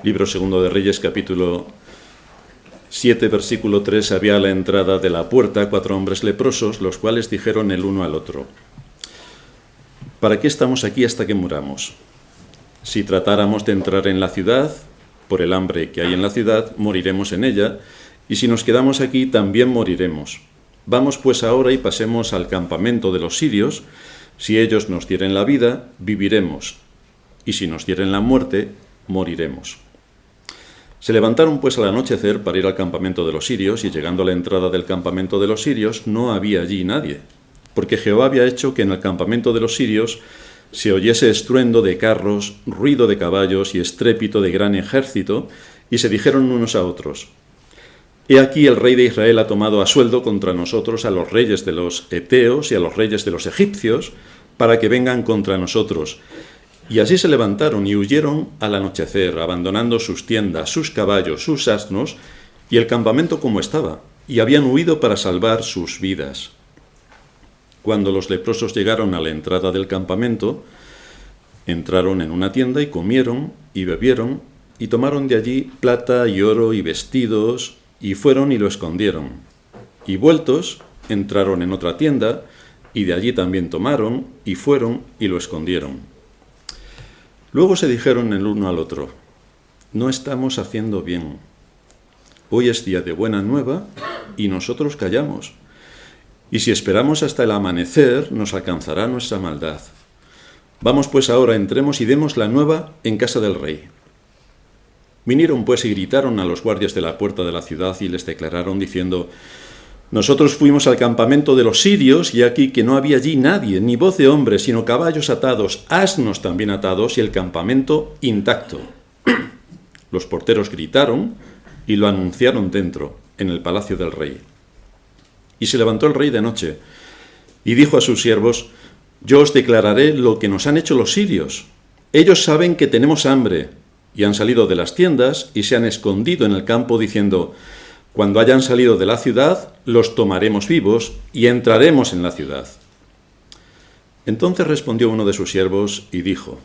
Libro segundo de Reyes, capítulo 7, versículo 3, había a la entrada de la puerta 4 hombres leprosos, los cuales dijeron el uno al otro: ¿para qué estamos aquí hasta que muramos? Si tratáramos de entrar en la ciudad, por el hambre que hay en la ciudad, moriremos en ella, y si nos quedamos aquí, también moriremos. Vamos pues ahora y pasemos al campamento de los sirios. Si ellos nos dieren la vida, viviremos, y si nos dieren la muerte, moriremos. Se levantaron pues al anochecer para ir al campamento de los sirios, y llegando a la entrada del campamento de los sirios, no había allí nadie, porque Jehová había hecho que en el campamento de los sirios se oyese estruendo de carros, ruido de caballos y estrépito de gran ejército, y se dijeron unos a otros: He aquí el rey de Israel ha tomado a sueldo contra nosotros a los reyes de los heteos y a los reyes de los egipcios, para que vengan contra nosotros. Y así se levantaron y huyeron al anochecer, abandonando sus tiendas, sus caballos, sus asnos, y el campamento como estaba, y habían huido para salvar sus vidas. Cuando los leprosos llegaron a la entrada del campamento, entraron en una tienda y comieron y bebieron, y tomaron de allí plata y oro y vestidos, y fueron y lo escondieron. Y vueltos, entraron en otra tienda, y de allí también tomaron, y fueron y lo escondieron. Luego se dijeron el uno al otro: No estamos haciendo bien. Hoy es día de buena nueva, y nosotros callamos. Y si esperamos hasta el amanecer, nos alcanzará nuestra maldad. Vamos pues ahora, entremos y demos la nueva en casa del rey. Vinieron pues y gritaron a los guardias de la puerta de la ciudad y les declararon diciendo: Nosotros fuimos al campamento de los sirios, y aquí que no había allí nadie, ni voz de hombre, sino caballos atados, asnos también atados, y el campamento intacto. Los porteros gritaron y lo anunciaron dentro, en el palacio del rey. Y se levantó el rey de noche y dijo a sus siervos: Yo os declararé lo que nos han hecho los sirios. Ellos saben que tenemos hambre, y han salido de las tiendas y se han escondido en el campo diciendo: Cuando hayan salido de la ciudad, los tomaremos vivos y entraremos en la ciudad. Entonces respondió uno de sus siervos y dijo: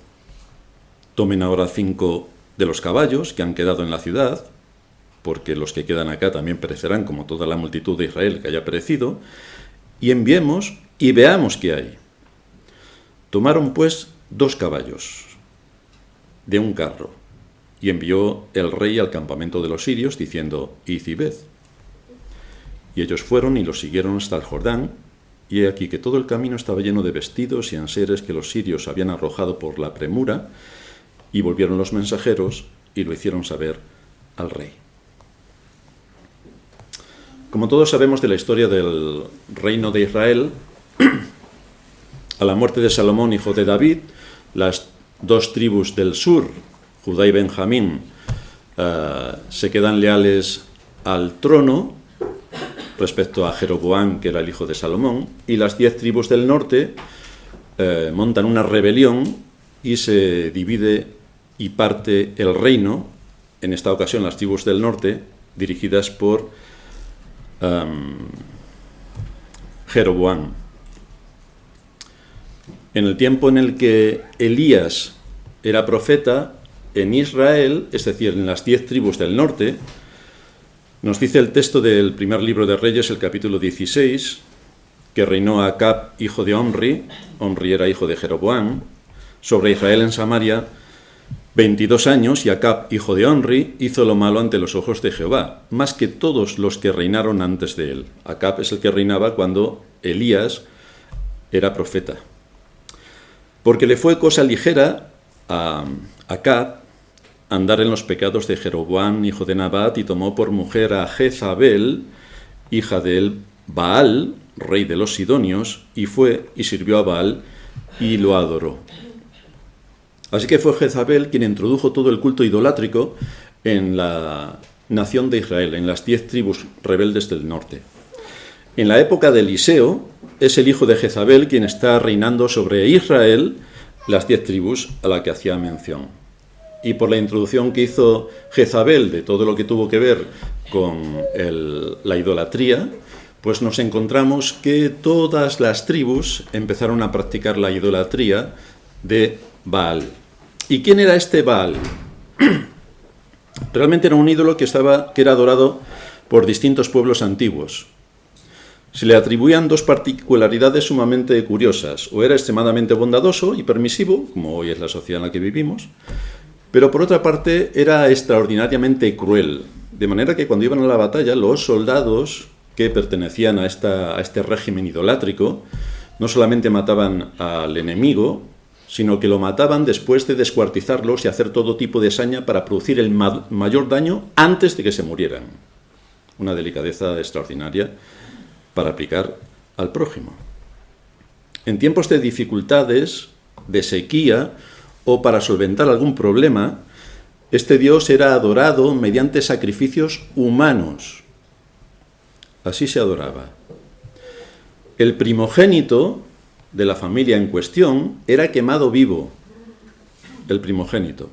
Tomen ahora 5 de los caballos que han quedado en la ciudad, porque los que quedan acá también perecerán como toda la multitud de Israel que haya perecido, y enviemos y veamos qué hay. Tomaron pues 2 caballos de un carro, y envió el rey al campamento de los sirios, diciendo: Id y ved. Y ellos fueron y los siguieron hasta el Jordán, y he aquí que todo el camino estaba lleno de vestidos y enseres que los sirios habían arrojado por la premura, y volvieron los mensajeros y lo hicieron saber al rey. Como todos sabemos de la historia del reino de Israel, a la muerte de Salomón, hijo de David, las 2 tribus del sur, Judá y Benjamín, se quedan leales al trono respecto a Jeroboam, que era el hijo de Salomón, y las 10 tribus del norte montan una rebelión y se divide y parte el reino, en esta ocasión las tribus del norte, dirigidas por Jeroboam. En el tiempo en el que Elías era profeta, en Israel, es decir, en las 10 tribus del norte, nos dice el texto del primer libro de Reyes, el capítulo 16, que reinó Acab, hijo de Omri era hijo de Jeroboam, sobre Israel en Samaria 22 años, y Acab, hijo de Omri, hizo lo malo ante los ojos de Jehová, más que todos los que reinaron antes de él. Acab es el que reinaba cuando Elías era profeta. Porque le fue cosa ligera a Acab andar en los pecados de Jeroboam, hijo de Nabat, y tomó por mujer a Jezabel, hija de Baal, rey de los sidonios, y fue y sirvió a Baal y lo adoró. Así que fue Jezabel quien introdujo todo el culto idolátrico en la nación de Israel, en las 10 tribus rebeldes del norte. En la época de Eliseo, es el hijo de Jezabel quien está reinando sobre Israel, las 10 tribus a la que hacía mención. Y por la introducción que hizo Jezabel de todo lo que tuvo que ver con la idolatría, pues nos encontramos que todas las tribus empezaron a practicar la idolatría de Baal. ¿Y quién era este Baal? Realmente era un ídolo que era adorado por distintos pueblos antiguos. Se le atribuían dos particularidades sumamente curiosas. O era extremadamente bondadoso y permisivo, como hoy es la sociedad en la que vivimos, pero por otra parte era extraordinariamente cruel. De manera que cuando iban a la batalla, los soldados que pertenecían a este régimen idolátrico no solamente mataban al enemigo, sino que lo mataban después de descuartizarlos y hacer todo tipo de saña para producir el mayor daño antes de que se murieran. Una delicadeza extraordinaria para aplicar al prójimo. En tiempos de dificultades, de sequía o para solventar algún problema, este dios era adorado mediante sacrificios humanos. Así se adoraba. El primogénito de la familia en cuestión era quemado vivo. El primogénito.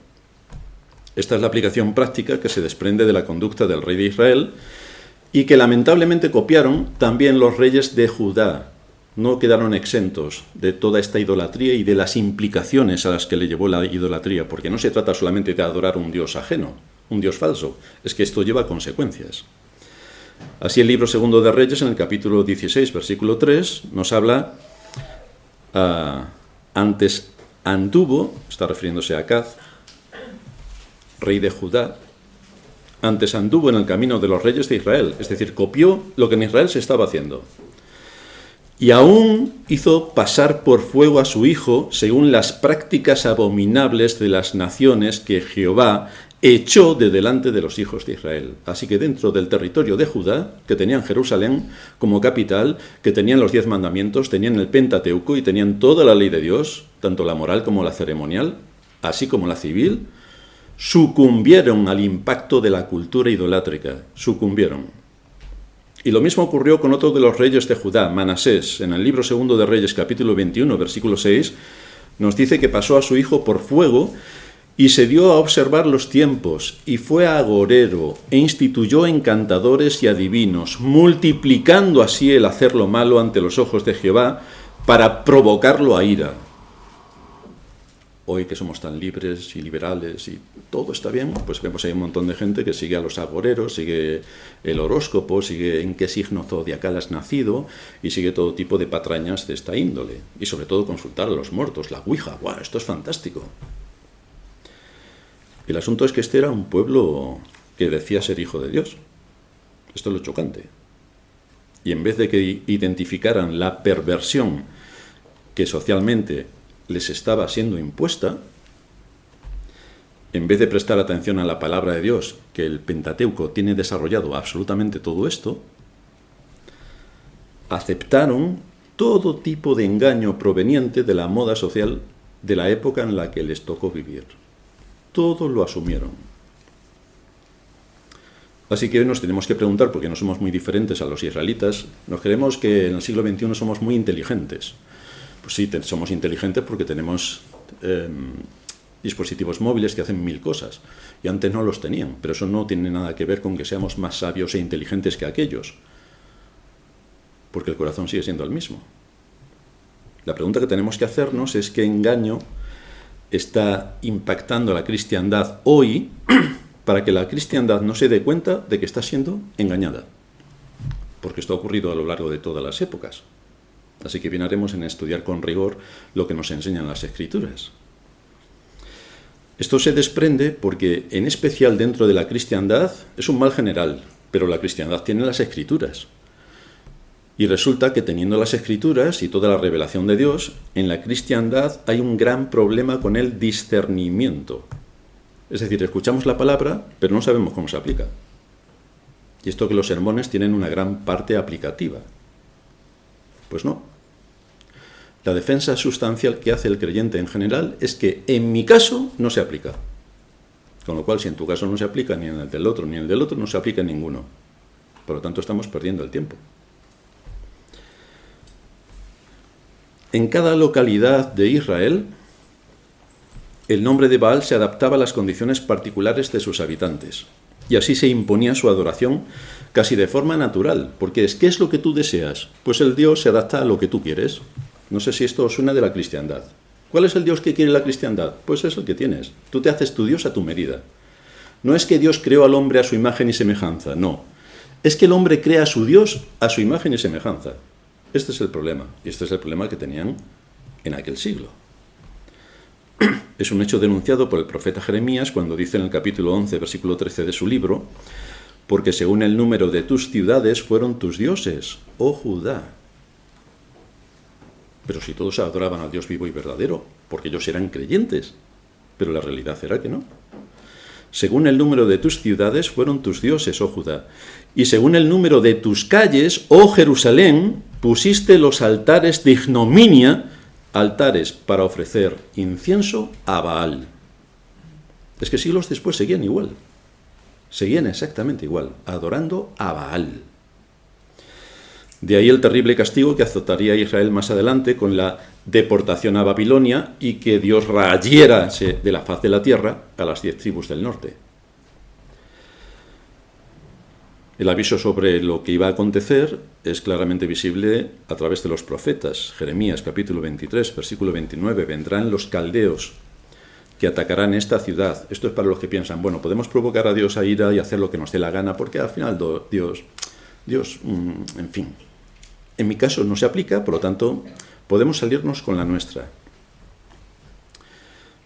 Esta es la aplicación práctica que se desprende de la conducta del rey de Israel y que lamentablemente copiaron también los reyes de Judá. No quedaron exentos de toda esta idolatría y de las implicaciones a las que le llevó la idolatría, porque no se trata solamente de adorar un dios ajeno, un dios falso, es que esto lleva consecuencias. Así el libro segundo de Reyes, en el capítulo 16, versículo 3, nos habla, antes anduvo, está refiriéndose a Acaz, rey de Judá, antes anduvo en el camino de los reyes de Israel, es decir, copió lo que en Israel se estaba haciendo. Y aún hizo pasar por fuego a su hijo según las prácticas abominables de las naciones que Jehová echó de delante de los hijos de Israel. Así que dentro del territorio de Judá, que tenían Jerusalén como capital, que tenían los 10 mandamientos, tenían el Pentateuco y tenían toda la ley de Dios, tanto la moral como la ceremonial, así como la civil, sucumbieron al impacto de la cultura idolátrica, sucumbieron. Y lo mismo ocurrió con otro de los reyes de Judá, Manasés. En el libro segundo de Reyes, capítulo 21, versículo 6, nos dice que pasó a su hijo por fuego y se dio a observar los tiempos, y fue agorero, e instituyó encantadores y adivinos, multiplicando así el hacer lo malo ante los ojos de Jehová, para provocarlo a ira. Hoy que somos tan libres y liberales y todo está bien, pues vemos ahí un montón de gente que sigue a los agoreros, sigue el horóscopo, sigue en qué signo zodiacal has nacido y sigue todo tipo de patrañas de esta índole. Y sobre todo consultar a los muertos, la Ouija. ¡Guau! Esto es fantástico. El asunto es que este era un pueblo que decía ser hijo de Dios. Esto es lo chocante. Y en vez de que identificaran la perversión que socialmente les estaba siendo impuesta, en vez de prestar atención a la palabra de Dios, que el Pentateuco tiene desarrollado absolutamente todo esto, aceptaron todo tipo de engaño proveniente de la moda social de la época en la que les tocó vivir. Todo lo asumieron. Así que hoy nos tenemos que preguntar, porque no somos muy diferentes a los israelitas, nos creemos que en el siglo XXI somos muy inteligentes. Pues sí, somos inteligentes porque tenemos dispositivos móviles que hacen 1000 cosas. Y antes no los tenían, pero eso no tiene nada que ver con que seamos más sabios e inteligentes que aquellos. Porque el corazón sigue siendo el mismo. La pregunta que tenemos que hacernos es qué engaño está impactando a la cristiandad hoy para que la cristiandad no se dé cuenta de que está siendo engañada. Porque esto ha ocurrido a lo largo de todas las épocas. Así que bien haremos en estudiar con rigor lo que nos enseñan las Escrituras. Esto se desprende porque, en especial dentro de la cristiandad, es un mal general, pero la cristiandad tiene las Escrituras. Y resulta que teniendo las Escrituras y toda la revelación de Dios, en la cristiandad hay un gran problema con el discernimiento. Es decir, escuchamos la palabra, pero no sabemos cómo se aplica. Y esto que los sermones tienen una gran parte aplicativa. Pues no. La defensa sustancial que hace el creyente en general es que en mi caso no se aplica. Con lo cual, si en tu caso no se aplica, ni en el del otro, ni en el del otro, no se aplica en ninguno. Por lo tanto, estamos perdiendo el tiempo. En cada localidad de Israel, el nombre de Baal se adaptaba a las condiciones particulares de sus habitantes. Y así se imponía su adoración casi de forma natural, porque ¿qué es lo que tú deseas? Pues el Dios se adapta a lo que tú quieres. No sé si esto os suena de la cristiandad. ¿Cuál es el Dios que quiere la cristiandad? Pues es el que tienes. Tú te haces tu Dios a tu medida. No es que Dios creó al hombre a su imagen y semejanza, no. Es que el hombre crea a su Dios a su imagen y semejanza. Este es el problema, y este es el problema que tenían en aquel siglo. Es un hecho denunciado por el profeta Jeremías cuando dice en el capítulo 11, versículo 13 de su libro: porque según el número de tus ciudades fueron tus dioses, oh Judá. Pero si todos adoraban al Dios vivo y verdadero, porque ellos eran creyentes, pero la realidad era que no. Según el número de tus ciudades fueron tus dioses, oh Judá, y según el número de tus calles, oh Jerusalén, pusiste los altares de ignominia, altares para ofrecer incienso a Baal. Es que siglos después seguían igual, seguían exactamente igual, adorando a Baal. De ahí el terrible castigo que azotaría a Israel más adelante con la deportación a Babilonia y que Dios rayera de la faz de la tierra a las 10 tribus del norte. El aviso sobre lo que iba a acontecer es claramente visible a través de los profetas. Jeremías capítulo 23, versículo 29, vendrán los caldeos que atacarán esta ciudad. Esto es para los que piensan, bueno, podemos provocar a Dios a ira y hacer lo que nos dé la gana, porque al final Dios, en fin. En mi caso no se aplica, por lo tanto, podemos salirnos con la nuestra.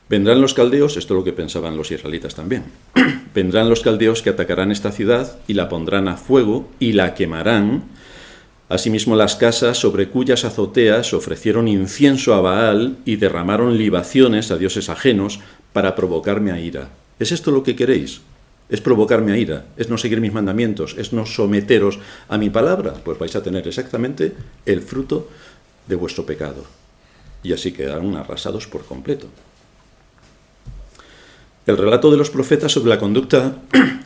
Vendrán los caldeos, esto es lo que pensaban los israelitas también, vendrán los caldeos que atacarán esta ciudad y la pondrán a fuego y la quemarán. Asimismo las casas sobre cuyas azoteas ofrecieron incienso a Baal y derramaron libaciones a dioses ajenos para provocarme a ira. ¿Es esto lo que queréis? ¿Es provocarme a ira? ¿Es no seguir mis mandamientos? ¿Es no someteros a mi palabra? Pues vais a tener exactamente el fruto de vuestro pecado. Y así quedarán arrasados por completo. El relato de los profetas sobre la conducta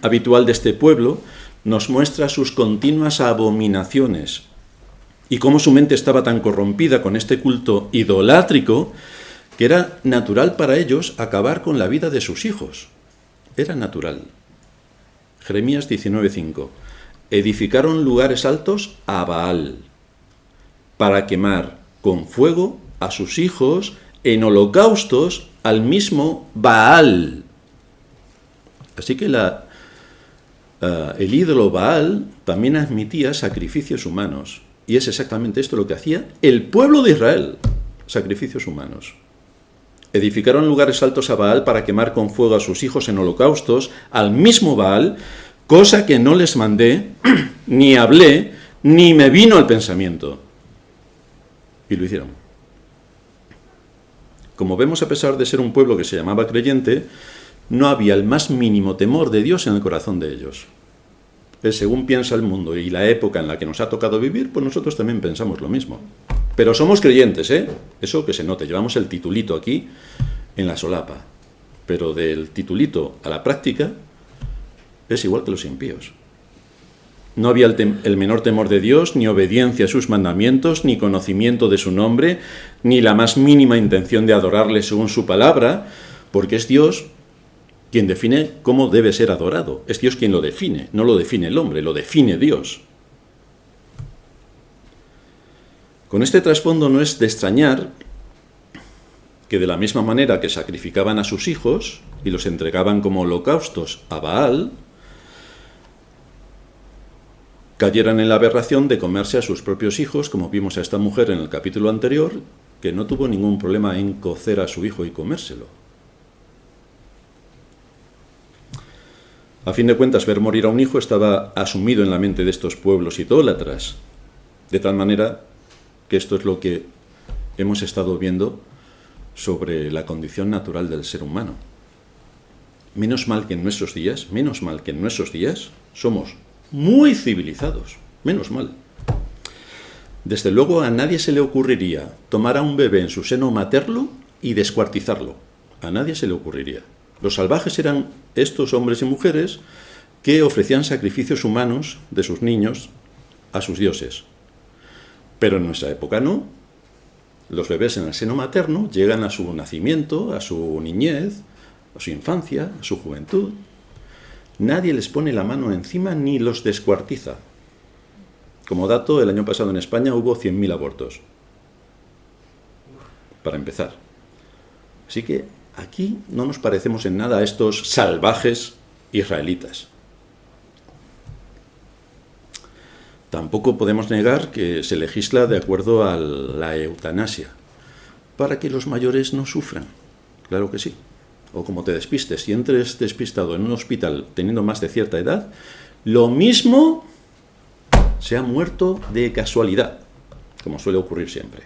habitual de este pueblo nos muestra sus continuas abominaciones y cómo su mente estaba tan corrompida con este culto idolátrico que era natural para ellos acabar con la vida de sus hijos. Era natural. Jeremías 19:5. Edificaron lugares altos a Baal para quemar con fuego a sus hijos en holocaustos al mismo Baal. Así que el ídolo Baal también admitía sacrificios humanos. Y es exactamente esto lo que hacía el pueblo de Israel, sacrificios humanos. Edificaron lugares altos a Baal para quemar con fuego a sus hijos en holocaustos al mismo Baal, cosa que no les mandé, ni hablé, ni me vino al pensamiento. Y lo hicieron. Como vemos, a pesar de ser un pueblo que se llamaba creyente, no había el más mínimo temor de Dios en el corazón de ellos. Según piensa el mundo y la época en la que nos ha tocado vivir, pues nosotros también pensamos lo mismo. Pero somos creyentes, ¿eh? Eso que se note, llevamos el titulito aquí en la solapa. Pero del titulito a la práctica es igual que los impíos. No había el menor temor de Dios, ni obediencia a sus mandamientos, ni conocimiento de su nombre, ni la más mínima intención de adorarle según su palabra, porque es Dios quien define cómo debe ser adorado. Es Dios quien lo define, no lo define el hombre, lo define Dios. Con este trasfondo no es de extrañar que de la misma manera que sacrificaban a sus hijos y los entregaban como holocaustos a Baal, cayeran en la aberración de comerse a sus propios hijos, como vimos a esta mujer en el capítulo anterior, que no tuvo ningún problema en cocer a su hijo y comérselo. A fin de cuentas, ver morir a un hijo estaba asumido en la mente de estos pueblos idólatras, de tal manera que esto es lo que hemos estado viendo sobre la condición natural del ser humano. Menos mal que en nuestros días, somos muy civilizados, menos mal. Desde luego a nadie se le ocurriría tomar a un bebé en su seno materno y descuartizarlo. A nadie se le ocurriría. Los salvajes eran estos hombres y mujeres que ofrecían sacrificios humanos de sus niños a sus dioses. Pero en nuestra época no. Los bebés en el seno materno llegan a su nacimiento, a su niñez, a su infancia, a su juventud. Nadie les pone la mano encima ni los descuartiza. Como dato, el año pasado en España hubo 100.000 abortos. Para empezar. Así que aquí no nos parecemos en nada a estos salvajes israelitas. Tampoco podemos negar que se legisla de acuerdo a la eutanasia, para que los mayores no sufran. Claro que sí. O como te despistes, si entres despistado en un hospital teniendo más de cierta edad, lo mismo se ha muerto de casualidad, como suele ocurrir siempre.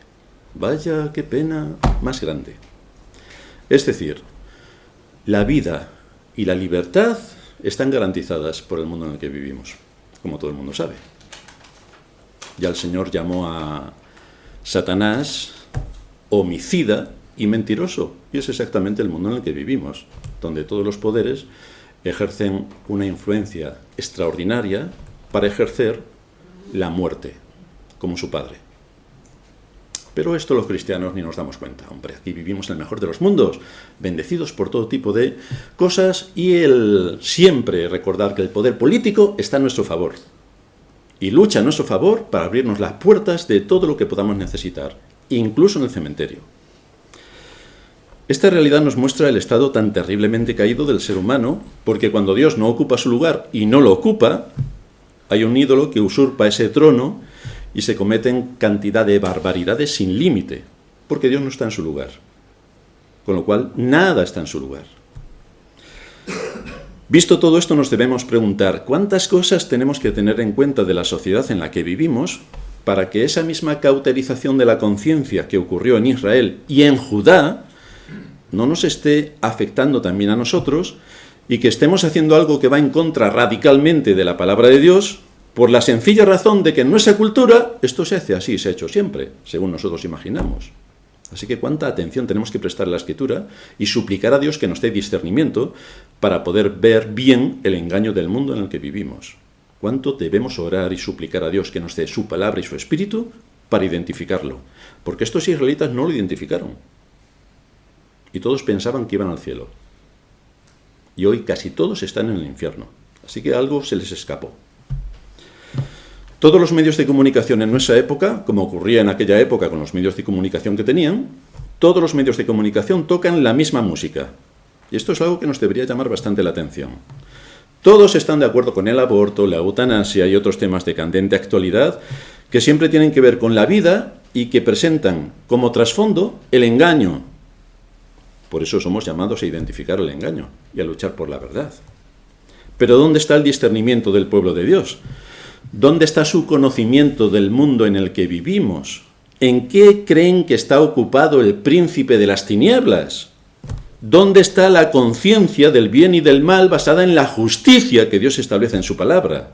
Vaya, qué pena más grande. Es decir, la vida y la libertad están garantizadas por el mundo en el que vivimos, como todo el mundo sabe. Ya el Señor llamó a Satanás homicida y mentiroso, y es exactamente el mundo en el que vivimos, donde todos los poderes ejercen una influencia extraordinaria para ejercer la muerte, como su padre. Pero esto los cristianos ni nos damos cuenta. Hombre, aquí vivimos en el mejor de los mundos, bendecidos por todo tipo de cosas, y siempre recordar que el poder político está a nuestro favor, y lucha a nuestro favor para abrirnos las puertas de todo lo que podamos necesitar, incluso en el cementerio. Esta realidad nos muestra el estado tan terriblemente caído del ser humano, porque cuando Dios no ocupa su lugar y no lo ocupa, hay un ídolo que usurpa ese trono y se cometen cantidad de barbaridades sin límite, porque Dios no está en su lugar. Con lo cual, nada está en su lugar. Visto todo esto, nos debemos preguntar cuántas cosas tenemos que tener en cuenta de la sociedad en la que vivimos para que esa misma cauterización de la conciencia que ocurrió en Israel y en Judá no nos esté afectando también a nosotros y que estemos haciendo algo que va en contra radicalmente de la palabra de Dios por la sencilla razón de que en nuestra cultura esto se hace así, se ha hecho siempre, según nosotros imaginamos. Así que cuánta atención tenemos que prestar a la Escritura y suplicar a Dios que nos dé discernimiento para poder ver bien el engaño del mundo en el que vivimos. Cuánto debemos orar y suplicar a Dios que nos dé su palabra y su espíritu para identificarlo. Porque estos israelitas no lo identificaron. Y todos pensaban que iban al cielo. Y hoy casi todos están en el infierno. Así que algo se les escapó. Todos los medios de comunicación en nuestra época, como ocurría en aquella época con los medios de comunicación que tenían, todos los medios de comunicación tocan la misma música. Y esto es algo que nos debería llamar bastante la atención. Todos están de acuerdo con el aborto, la eutanasia y otros temas de candente actualidad que siempre tienen que ver con la vida y que presentan como trasfondo el engaño. Por eso somos llamados a identificar el engaño y a luchar por la verdad. Pero ¿dónde está el discernimiento del pueblo de Dios? ¿Dónde está su conocimiento del mundo en el que vivimos? ¿En qué creen que está ocupado el príncipe de las tinieblas? ¿Dónde está la conciencia del bien y del mal basada en la justicia que Dios establece en su palabra?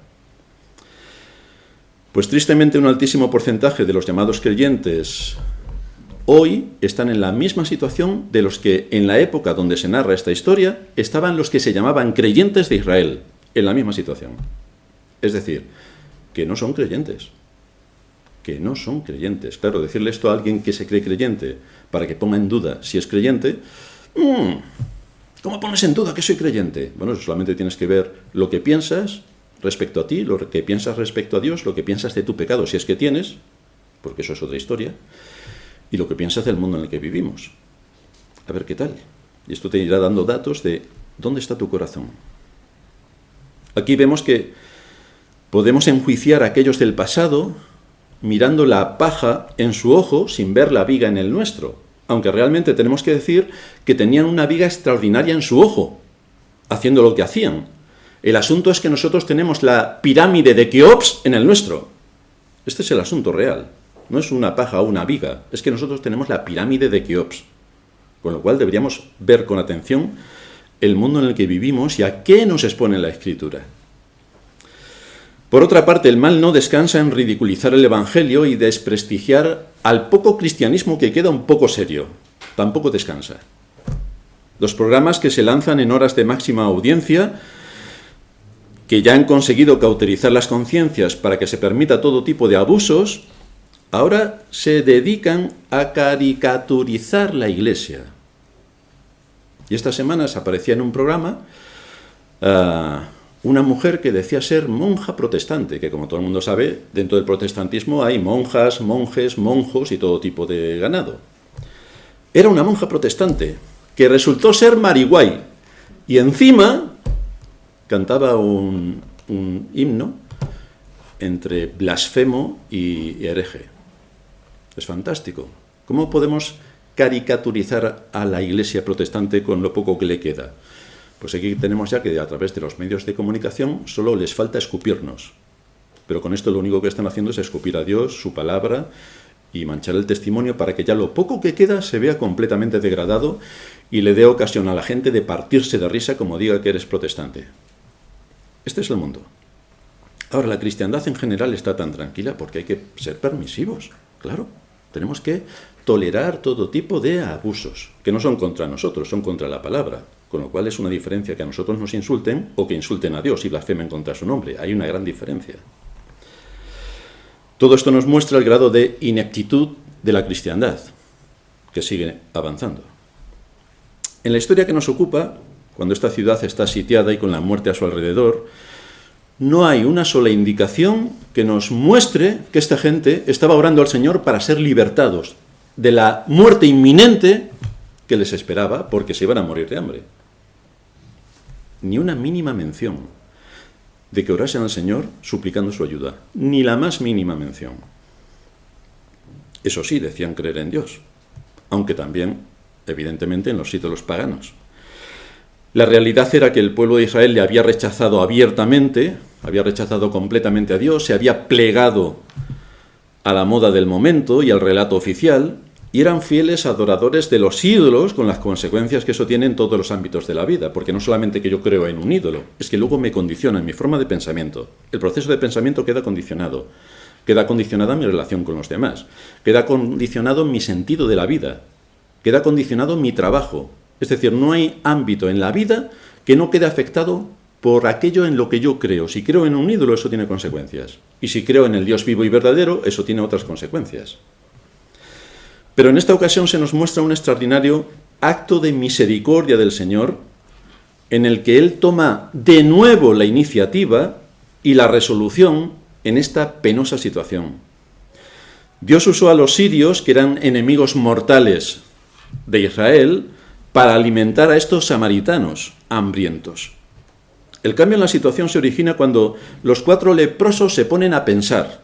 Pues tristemente un altísimo porcentaje de los llamados creyentes hoy están en la misma situación de los que en la época donde se narra esta historia estaban los que se llamaban creyentes de Israel, en la misma situación. Es decir, que no son creyentes. Que no son creyentes. Claro, decirle esto a alguien que se cree creyente para que ponga en duda si es creyente, ¿cómo pones en duda que soy creyente? Bueno, solamente tienes que ver lo que piensas respecto a ti, lo que piensas respecto a Dios, lo que piensas de tu pecado, si es que tienes, porque eso es otra historia, y lo que piensas del mundo en el que vivimos. A ver qué tal. Y esto te irá dando datos de dónde está tu corazón. Aquí vemos que podemos enjuiciar a aquellos del pasado mirando la paja en su ojo sin ver la viga en el nuestro, aunque realmente tenemos que decir que tenían una viga extraordinaria en su ojo, haciendo lo que hacían. El asunto es que nosotros tenemos la pirámide de Keops en el nuestro. Este es el asunto real. No es una paja o una viga, es que nosotros tenemos la pirámide de Keops. Con lo cual deberíamos ver con atención el mundo en el que vivimos y a qué nos expone la Escritura. Por otra parte, el mal no descansa en ridiculizar el Evangelio y desprestigiar al poco cristianismo que queda un poco serio. Tampoco descansa. Los programas que se lanzan en horas de máxima audiencia, que ya han conseguido cauterizar las conciencias para que se permita todo tipo de abusos, ahora se dedican a caricaturizar la Iglesia. Y estas semanas aparecía en un programa una mujer que decía ser monja protestante, que como todo el mundo sabe, dentro del protestantismo hay monjas, monjes, monjos y todo tipo de ganado. Era una monja protestante que resultó ser marihuay y encima cantaba un himno entre blasfemo y hereje. Es fantástico. ¿Cómo podemos caricaturizar a la Iglesia protestante con lo poco que le queda? Pues aquí tenemos ya que a través de los medios de comunicación solo les falta escupirnos. Pero con esto lo único que están haciendo es escupir a Dios, su palabra, y manchar el testimonio para que ya lo poco que queda se vea completamente degradado y le dé ocasión a la gente de partirse de risa como diga que eres protestante. Este es el mundo. Ahora, la cristiandad en general está tan tranquila porque hay que ser permisivos, claro. Tenemos que tolerar todo tipo de abusos, que no son contra nosotros, son contra la palabra, con lo cual es una diferencia que a nosotros nos insulten o que insulten a Dios y blasfemen contra su nombre. Hay una gran diferencia. Todo esto nos muestra el grado de ineptitud de la cristiandad, que sigue avanzando. En la historia que nos ocupa, cuando esta ciudad está sitiada y con la muerte a su alrededor, no hay una sola indicación que nos muestre que esta gente estaba orando al Señor para ser libertados de la muerte inminente que les esperaba porque se iban a morir de hambre. Ni una mínima mención de que orasen al Señor suplicando su ayuda, ni la más mínima mención. Eso sí, decían creer en Dios, aunque también, evidentemente, en los ídolos paganos. La realidad era que el pueblo de Israel le había rechazado abiertamente, había rechazado completamente a Dios, se había plegado a la moda del momento y al relato oficial, y eran fieles adoradores de los ídolos, con las consecuencias que eso tiene en todos los ámbitos de la vida, porque no solamente que yo creo en un ídolo, es que luego me condiciona en mi forma de pensamiento. El proceso de pensamiento queda condicionada mi relación con los demás, queda condicionado mi sentido de la vida, queda condicionado mi trabajo. Es decir, no hay ámbito en la vida que no quede afectado por aquello en lo que yo creo. Si creo en un ídolo, eso tiene consecuencias. Y si creo en el Dios vivo y verdadero, eso tiene otras consecuencias. Pero en esta ocasión se nos muestra un extraordinario acto de misericordia del Señor, en el que Él toma de nuevo la iniciativa y la resolución en esta penosa situación. Dios usó a los sirios, que eran enemigos mortales de Israel, para alimentar a estos samaritanos hambrientos. El cambio en la situación se origina cuando los 4 leprosos se ponen a pensar.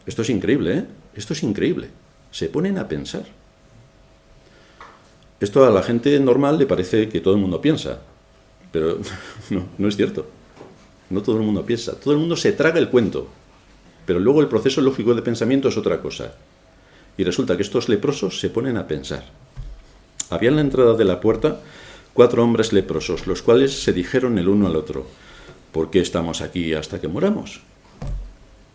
Esto es increíble, ¿eh? Esto es increíble. Se ponen a pensar. Esto a la gente normal le parece que todo el mundo piensa, pero no es cierto. No todo el mundo piensa. Todo el mundo se traga el cuento, pero luego el proceso lógico de pensamiento es otra cosa. Y resulta que estos leprosos se ponen a pensar. Había en la entrada de la puerta 4 hombres leprosos, los cuales se dijeron el uno al otro: ¿por qué estamos aquí hasta que moramos?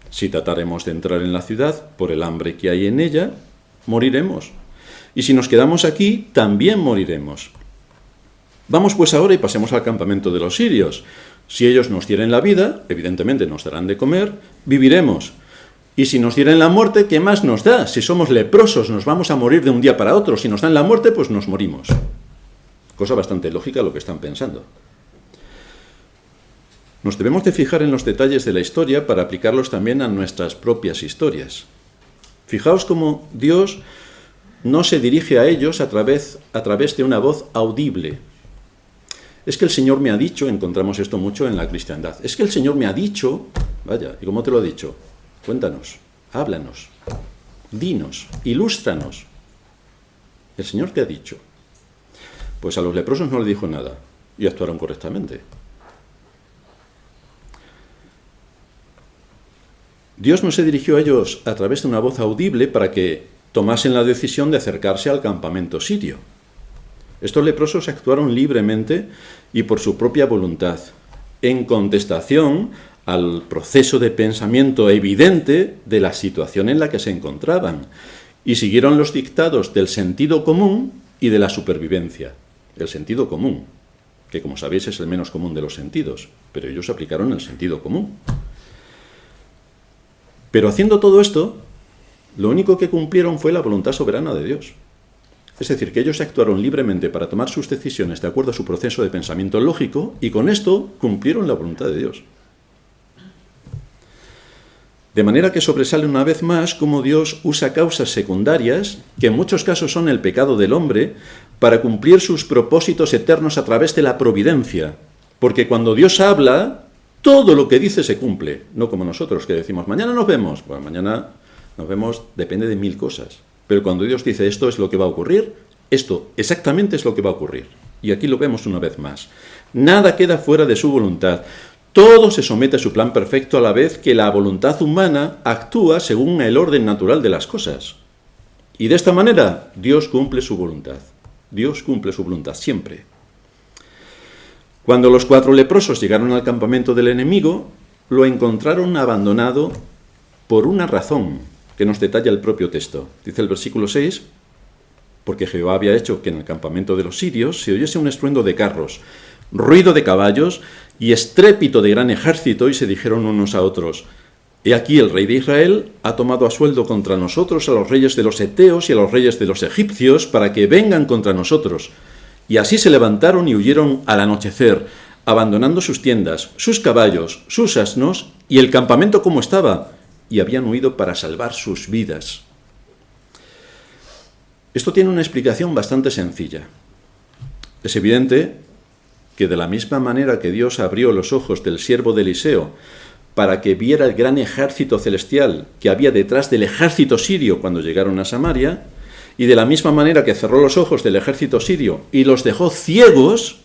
Si trataremos de entrar en la ciudad, por el hambre que hay en ella, moriremos. Y si nos quedamos aquí, también moriremos. Vamos pues ahora y pasemos al campamento de los sirios. Si ellos nos dieren la vida, evidentemente nos darán de comer, viviremos. Y si nos dieren la muerte, ¿qué más nos da? Si somos leprosos, nos vamos a morir de un día para otro. Si nos dan la muerte, pues nos morimos. Cosa bastante lógica lo que están pensando. Nos debemos de fijar en los detalles de la historia para aplicarlos también a nuestras propias historias. Fijaos cómo Dios no se dirige a ellos a través de una voz audible. Es que el Señor me ha dicho, encontramos esto mucho en la cristiandad, es que el Señor me ha dicho, vaya, ¿y cómo te lo ha dicho? Cuéntanos, háblanos, dinos, ilústranos. ¿El Señor qué ha dicho? Pues a los leprosos no le dijo nada y actuaron correctamente. Dios no se dirigió a ellos a través de una voz audible para que tomasen la decisión de acercarse al campamento sirio. Estos leprosos actuaron libremente y por su propia voluntad, en contestación al proceso de pensamiento evidente de la situación en la que se encontraban, y siguieron los dictados del sentido común y de la supervivencia. El sentido común, que como sabéis es el menos común de los sentidos, pero ellos aplicaron el sentido común. Pero haciendo todo esto, lo único que cumplieron fue la voluntad soberana de Dios. Es decir, que ellos actuaron libremente para tomar sus decisiones de acuerdo a su proceso de pensamiento lógico, y con esto cumplieron la voluntad de Dios. De manera que sobresale una vez más cómo Dios usa causas secundarias, que en muchos casos son el pecado del hombre, para cumplir sus propósitos eternos a través de la providencia, Porque cuando Dios habla, todo lo que dice se cumple. No como nosotros que decimos, mañana nos vemos. Bueno, mañana nos vemos, depende de 1000 cosas. Pero cuando Dios dice esto es lo que va a ocurrir, esto exactamente es lo que va a ocurrir. Y aquí lo vemos una vez más. Nada queda fuera de su voluntad. Todo se somete a su plan perfecto a la vez que la voluntad humana actúa según el orden natural de las cosas. Y de esta manera, Dios cumple su voluntad. Dios cumple su voluntad siempre. Cuando los 4 leprosos llegaron al campamento del enemigo, lo encontraron abandonado por una razón que nos detalla el propio texto. Dice el versículo 6, porque Jehová había hecho que en el campamento de los sirios se oyese un estruendo de carros, ruido de caballos y estrépito de gran ejército, y se dijeron unos a otros, he aquí el rey de Israel ha tomado a sueldo contra nosotros a los reyes de los heteos y a los reyes de los egipcios para que vengan contra nosotros. Y así se levantaron y huyeron al anochecer, abandonando sus tiendas, sus caballos, sus asnos y el campamento como estaba, y habían huido para salvar sus vidas. Esto tiene una explicación bastante sencilla. Es evidente que de la misma manera que Dios abrió los ojos del siervo de Eliseo para que viera el gran ejército celestial que había detrás del ejército sirio cuando llegaron a Samaria, y de la misma manera que cerró los ojos del ejército sirio y los dejó ciegos,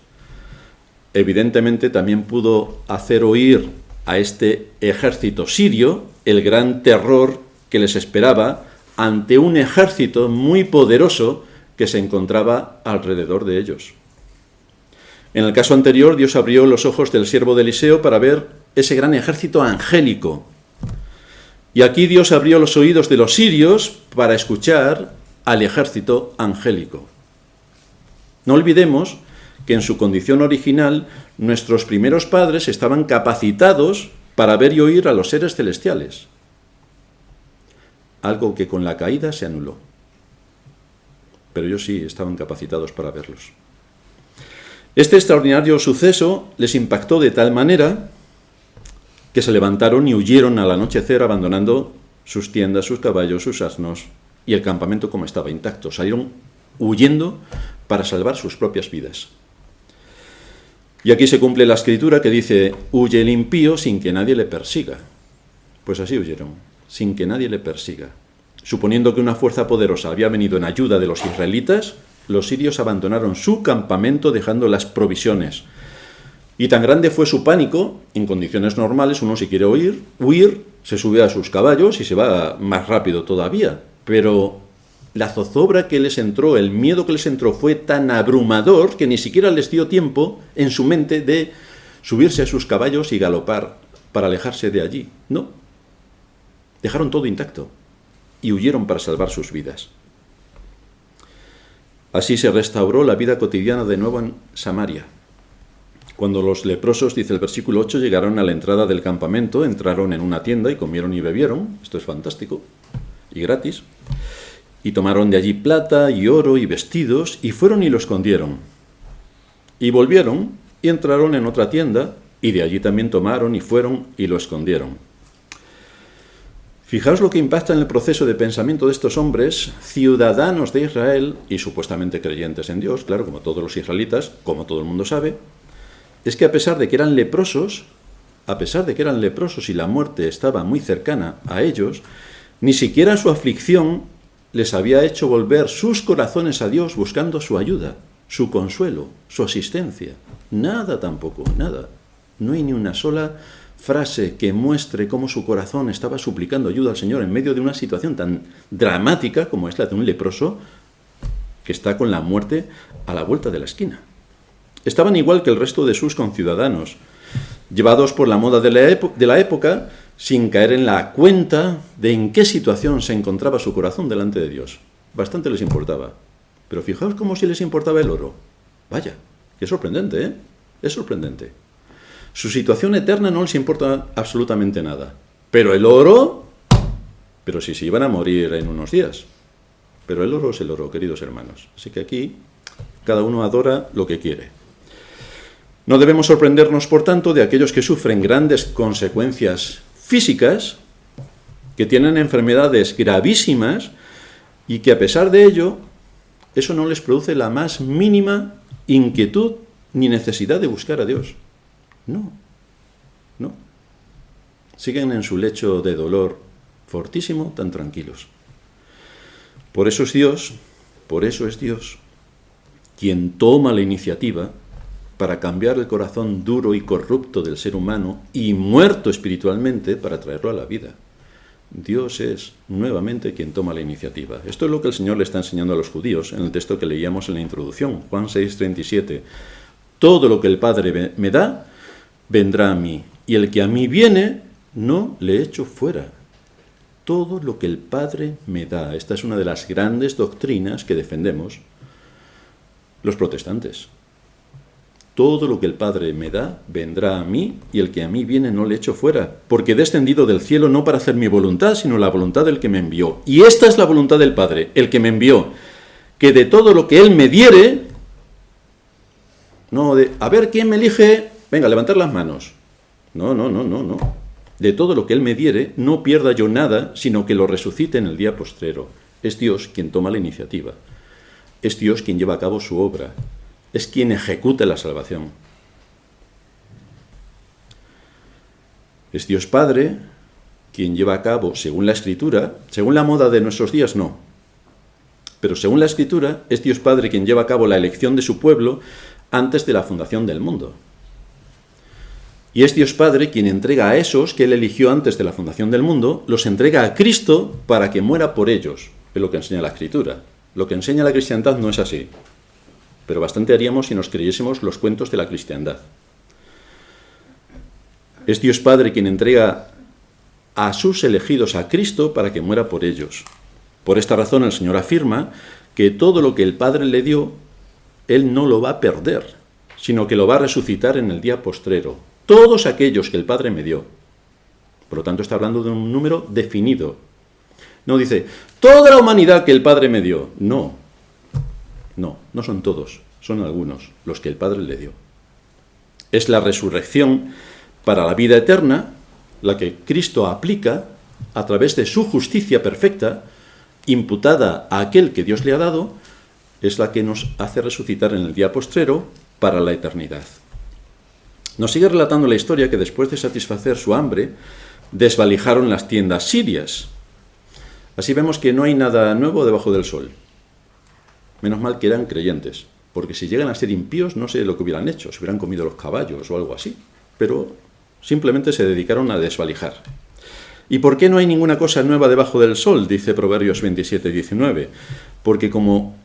evidentemente también pudo hacer oír a este ejército sirio el gran terror que les esperaba ante un ejército muy poderoso que se encontraba alrededor de ellos. En el caso anterior, Dios abrió los ojos del siervo de Eliseo para ver ese gran ejército angélico. Y aquí Dios abrió los oídos de los sirios para escuchar al ejército angélico. No olvidemos que en su condición original nuestros primeros padres estaban capacitados para ver y oír a los seres celestiales, algo que con la caída se anuló. Pero ellos sí estaban capacitados para verlos. Este extraordinario suceso les impactó de tal manera que se levantaron y huyeron al anochecer abandonando sus tiendas, sus caballos, sus asnos y el campamento como estaba intacto. Salieron huyendo para salvar sus propias vidas. Y aquí se cumple la escritura que dice, huye el impío sin que nadie le persiga. Pues así huyeron, sin que nadie le persiga. Suponiendo que una fuerza poderosa había venido en ayuda de los israelitas, los sirios abandonaron su campamento dejando las provisiones. Y tan grande fue su pánico, en condiciones normales uno si quiere huir, se sube a sus caballos y se va más rápido todavía. Pero la zozobra que les entró, el miedo que les entró fue tan abrumador que ni siquiera les dio tiempo en su mente de subirse a sus caballos y galopar para alejarse de allí. No, dejaron todo intacto y huyeron para salvar sus vidas. Así se restauró la vida cotidiana de nuevo en Samaria. Cuando los leprosos, dice el versículo 8, llegaron a la entrada del campamento, entraron en una tienda y comieron y bebieron, esto es fantástico, y gratis, y tomaron de allí plata y oro y vestidos, y fueron y lo escondieron. Y volvieron y entraron en otra tienda, y de allí también tomaron y fueron y lo escondieron. Fijaos lo que impacta en el proceso de pensamiento de estos hombres, ciudadanos de Israel y supuestamente creyentes en Dios, claro, como todos los israelitas, como todo el mundo sabe, es que a pesar de que eran leprosos y la muerte estaba muy cercana a ellos, ni siquiera su aflicción les había hecho volver sus corazones a Dios buscando su ayuda, su consuelo, su asistencia. Nada tampoco, nada. No hay ni una sola frase que muestre cómo su corazón estaba suplicando ayuda al Señor en medio de una situación tan dramática como es la de un leproso que está con la muerte a la vuelta de la esquina. Estaban igual que el resto de sus conciudadanos, llevados por la moda de la época, sin caer en la cuenta de en qué situación se encontraba su corazón delante de Dios. Bastante les importaba. Pero fijaos cómo si les importaba el oro. Vaya, qué sorprendente, ¿eh? Es sorprendente. Su situación eterna no les importa absolutamente nada. Pero el oro, pero si se iban a morir en unos días. Pero el oro es el oro, queridos hermanos. Así que aquí cada uno adora lo que quiere. No debemos sorprendernos, por tanto, de aquellos que sufren grandes consecuencias físicas, que tienen enfermedades gravísimas y que a pesar de ello, eso no les produce la más mínima inquietud ni necesidad de buscar a Dios. No, no. Siguen en su lecho de dolor fortísimo, tan tranquilos. Por eso es Dios quien toma la iniciativa para cambiar el corazón duro y corrupto del ser humano y muerto espiritualmente para traerlo a la vida. Dios es nuevamente quien toma la iniciativa. Esto es lo que el Señor le está enseñando a los judíos en el texto que leíamos en la introducción, Juan 6:37. Todo lo que el Padre me da, vendrá a mí, y el que a mí viene, no le echo fuera. Todo lo que el Padre me da. Esta es una de las grandes doctrinas que defendemos los protestantes. Todo lo que el Padre me da, vendrá a mí, y el que a mí viene no le echo fuera, porque he descendido del cielo no para hacer mi voluntad, sino la voluntad del que me envió. Y esta es la voluntad del Padre, el que me envió, que de todo lo que Él me diere, no de, a ver quién me elige, venga, levantar las manos. No. De todo lo que Él me diere, no pierda yo nada, sino que lo resucite en el día postrero. Es Dios quien toma la iniciativa. Es Dios quien lleva a cabo su obra. Es quien ejecuta la salvación. Es Dios Padre quien lleva a cabo, según la Escritura, según la moda de nuestros días, no. Pero según la Escritura, es Dios Padre quien lleva a cabo la elección de su pueblo antes de la fundación del mundo. Y es Dios Padre quien entrega a esos que Él eligió antes de la fundación del mundo, los entrega a Cristo para que muera por ellos. Es lo que enseña la Escritura. Lo que enseña la cristiandad no es así. Pero bastante haríamos si nos creyésemos los cuentos de la cristiandad. Es Dios Padre quien entrega a sus elegidos a Cristo para que muera por ellos. Por esta razón el Señor afirma que todo lo que el Padre le dio, Él no lo va a perder, sino que lo va a resucitar en el día postrero. Todos aquellos que el Padre me dio. Por lo tanto, está hablando de un número definido. No dice, toda la humanidad que el Padre me dio. No son todos, son algunos los que el Padre le dio. Es la resurrección para la vida eterna, la que Cristo aplica a través de su justicia perfecta, imputada a aquel que Dios le ha dado, es la que nos hace resucitar en el día postrero para la eternidad. Nos sigue relatando la historia que después de satisfacer su hambre, desvalijaron las tiendas sirias. Así vemos que no hay nada nuevo debajo del sol. Menos mal que eran creyentes, porque si llegan a ser impíos no sé lo que hubieran hecho, se hubieran comido los caballos o algo así, pero simplemente se dedicaron a desvalijar. ¿Y por qué no hay ninguna cosa nueva debajo del sol? Dice Proverbios 27:19. Porque como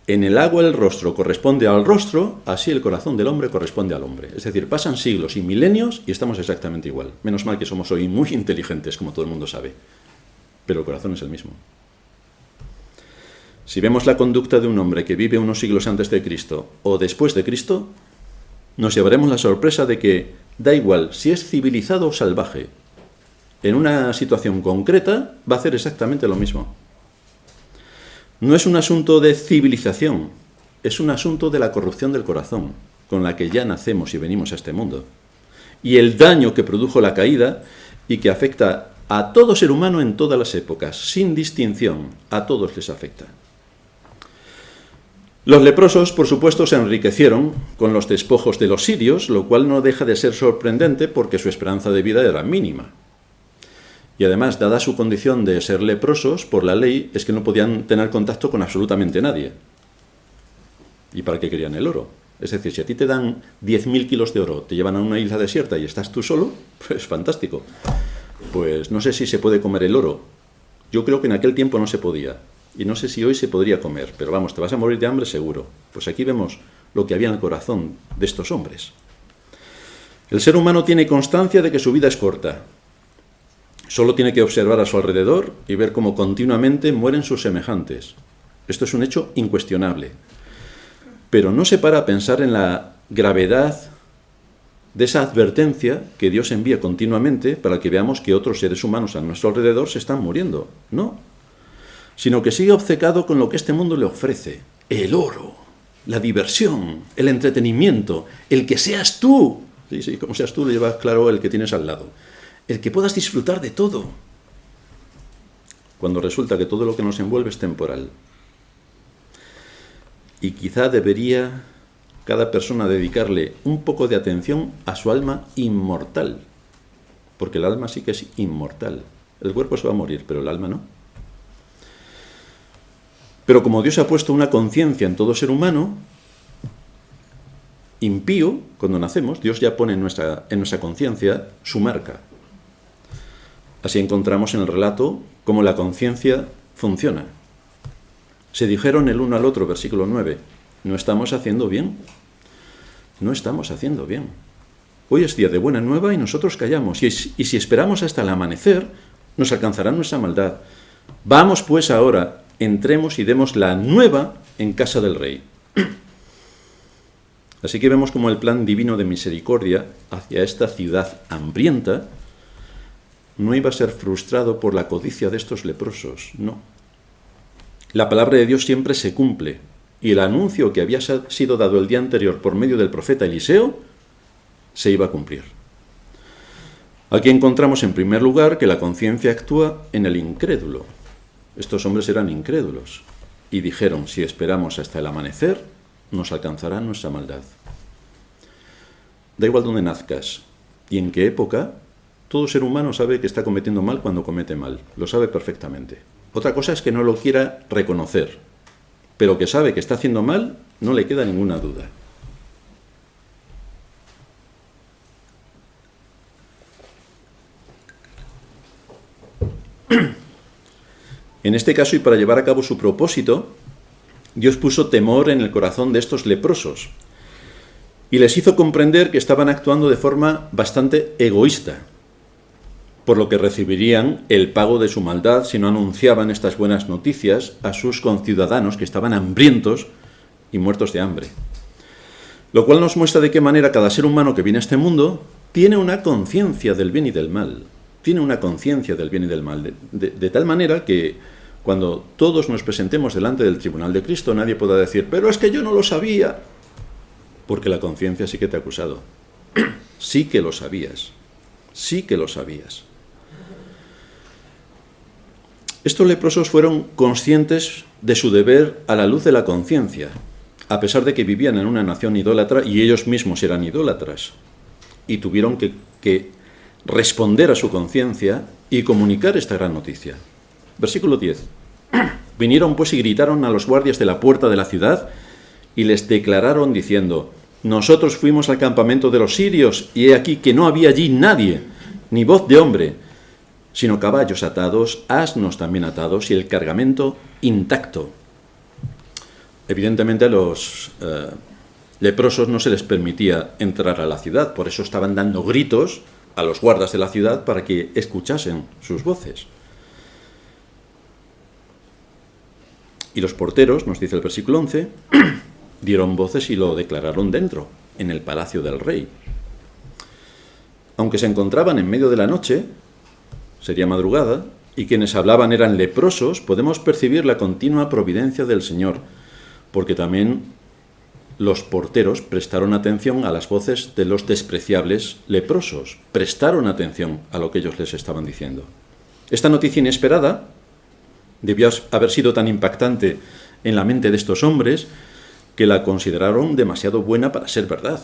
en el agua el rostro corresponde al rostro, así el corazón del hombre corresponde al hombre. Es decir, pasan siglos y milenios y estamos exactamente igual. Menos mal que somos hoy muy inteligentes, como todo el mundo sabe, pero el corazón es el mismo. Si vemos la conducta de un hombre que vive unos siglos antes de Cristo o después de Cristo, nos llevaremos la sorpresa de que da igual si es civilizado o salvaje. En una situación concreta va a hacer exactamente lo mismo. No es un asunto de civilización, es un asunto de la corrupción del corazón, con la que ya nacemos y venimos a este mundo. Y el daño que produjo la caída y que afecta a todo ser humano en todas las épocas, sin distinción, a todos les afecta. Los leprosos, por supuesto, se enriquecieron con los despojos de los sirios, lo cual no deja de ser sorprendente porque su esperanza de vida era mínima. Y además, dada su condición de ser leprosos, por la ley, es que no podían tener contacto con absolutamente nadie. ¿Y para qué querían el oro? Es decir, si a ti te dan 10.000 kilos de oro, te llevan a una isla desierta y estás tú solo, pues fantástico. Pues no sé si se puede comer el oro. Yo creo que en aquel tiempo no se podía. Y no sé si hoy se podría comer, pero vamos, te vas a morir de hambre seguro. Pues aquí vemos lo que había en el corazón de estos hombres. El ser humano tiene constancia de que su vida es corta. Solo tiene que observar a su alrededor y ver cómo continuamente mueren sus semejantes. Esto es un hecho incuestionable. Pero no se para a pensar en la gravedad de esa advertencia que Dios envía continuamente para que veamos que otros seres humanos a nuestro alrededor se están muriendo. No, sino que sigue obcecado con lo que este mundo le ofrece. El oro, la diversión, el entretenimiento, el que seas tú. Sí, como seas tú, le llevas claro el que tienes al lado. El que puedas disfrutar de todo. Cuando resulta que todo lo que nos envuelve es temporal. Y quizá debería cada persona dedicarle un poco de atención a su alma inmortal, porque el alma sí que es inmortal. El cuerpo se va a morir, pero el alma no. Pero como Dios ha puesto una conciencia en todo ser humano, impío, cuando nacemos, Dios ya pone en nuestra conciencia su marca. Así encontramos en el relato cómo la conciencia funciona. Se dijeron el uno al otro, versículo 9, no estamos haciendo bien. No estamos haciendo bien. Hoy es día de buena nueva y nosotros callamos. Y si esperamos hasta el amanecer, nos alcanzará nuestra maldad. Vamos pues ahora, entremos y demos la nueva en casa del rey. Así que vemos como el plan divino de misericordia hacia esta ciudad hambrienta no iba a ser frustrado por la codicia de estos leprosos, no. La palabra de Dios siempre se cumple, y el anuncio que había sido dado el día anterior por medio del profeta Eliseo se iba a cumplir. Aquí encontramos en primer lugar que la conciencia actúa en el incrédulo. Estos hombres eran incrédulos y dijeron, si esperamos hasta el amanecer, nos alcanzará nuestra maldad. Da igual dónde nazcas y en qué época, todo ser humano sabe que está cometiendo mal cuando comete mal, lo sabe perfectamente. Otra cosa es que no lo quiera reconocer, pero que sabe que está haciendo mal, no le queda ninguna duda. En este caso, y para llevar a cabo su propósito, Dios puso temor en el corazón de estos leprosos y les hizo comprender que estaban actuando de forma bastante egoísta, por lo que recibirían el pago de su maldad si no anunciaban estas buenas noticias a sus conciudadanos que estaban hambrientos y muertos de hambre. Lo cual nos muestra de qué manera cada ser humano que viene a este mundo tiene una conciencia del bien y del mal. Tiene una conciencia del bien y del mal, de tal manera que cuando todos nos presentemos delante del tribunal de Cristo, nadie podrá decir, pero es que yo no lo sabía, porque la conciencia sí que te ha acusado. Sí que lo sabías, sí que lo sabías. Estos leprosos fueron conscientes de su deber a la luz de la conciencia, a pesar de que vivían en una nación idólatra y ellos mismos eran idólatras, y tuvieron que responder a su conciencia y comunicar esta gran noticia. Versículo 10. Vinieron pues y gritaron a los guardias de la puerta de la ciudad y les declararon diciendo, nosotros fuimos al campamento de los sirios y he aquí que no había allí nadie, ni voz de hombre, sino caballos atados, asnos también atados y el cargamento intacto. Evidentemente a los leprosos no se les permitía entrar a la ciudad, por eso estaban dando gritos a los guardas de la ciudad para que escuchasen sus voces. Y los porteros, nos dice el versículo 11, dieron voces y lo declararon dentro, en el palacio del rey. Aunque se encontraban en medio de la noche, sería madrugada, y quienes hablaban eran leprosos, podemos percibir la continua providencia del Señor, porque también los porteros prestaron atención a las voces de los despreciables leprosos, prestaron atención a lo que ellos les estaban diciendo. Esta noticia inesperada debió haber sido tan impactante en la mente de estos hombres que la consideraron demasiado buena para ser verdad.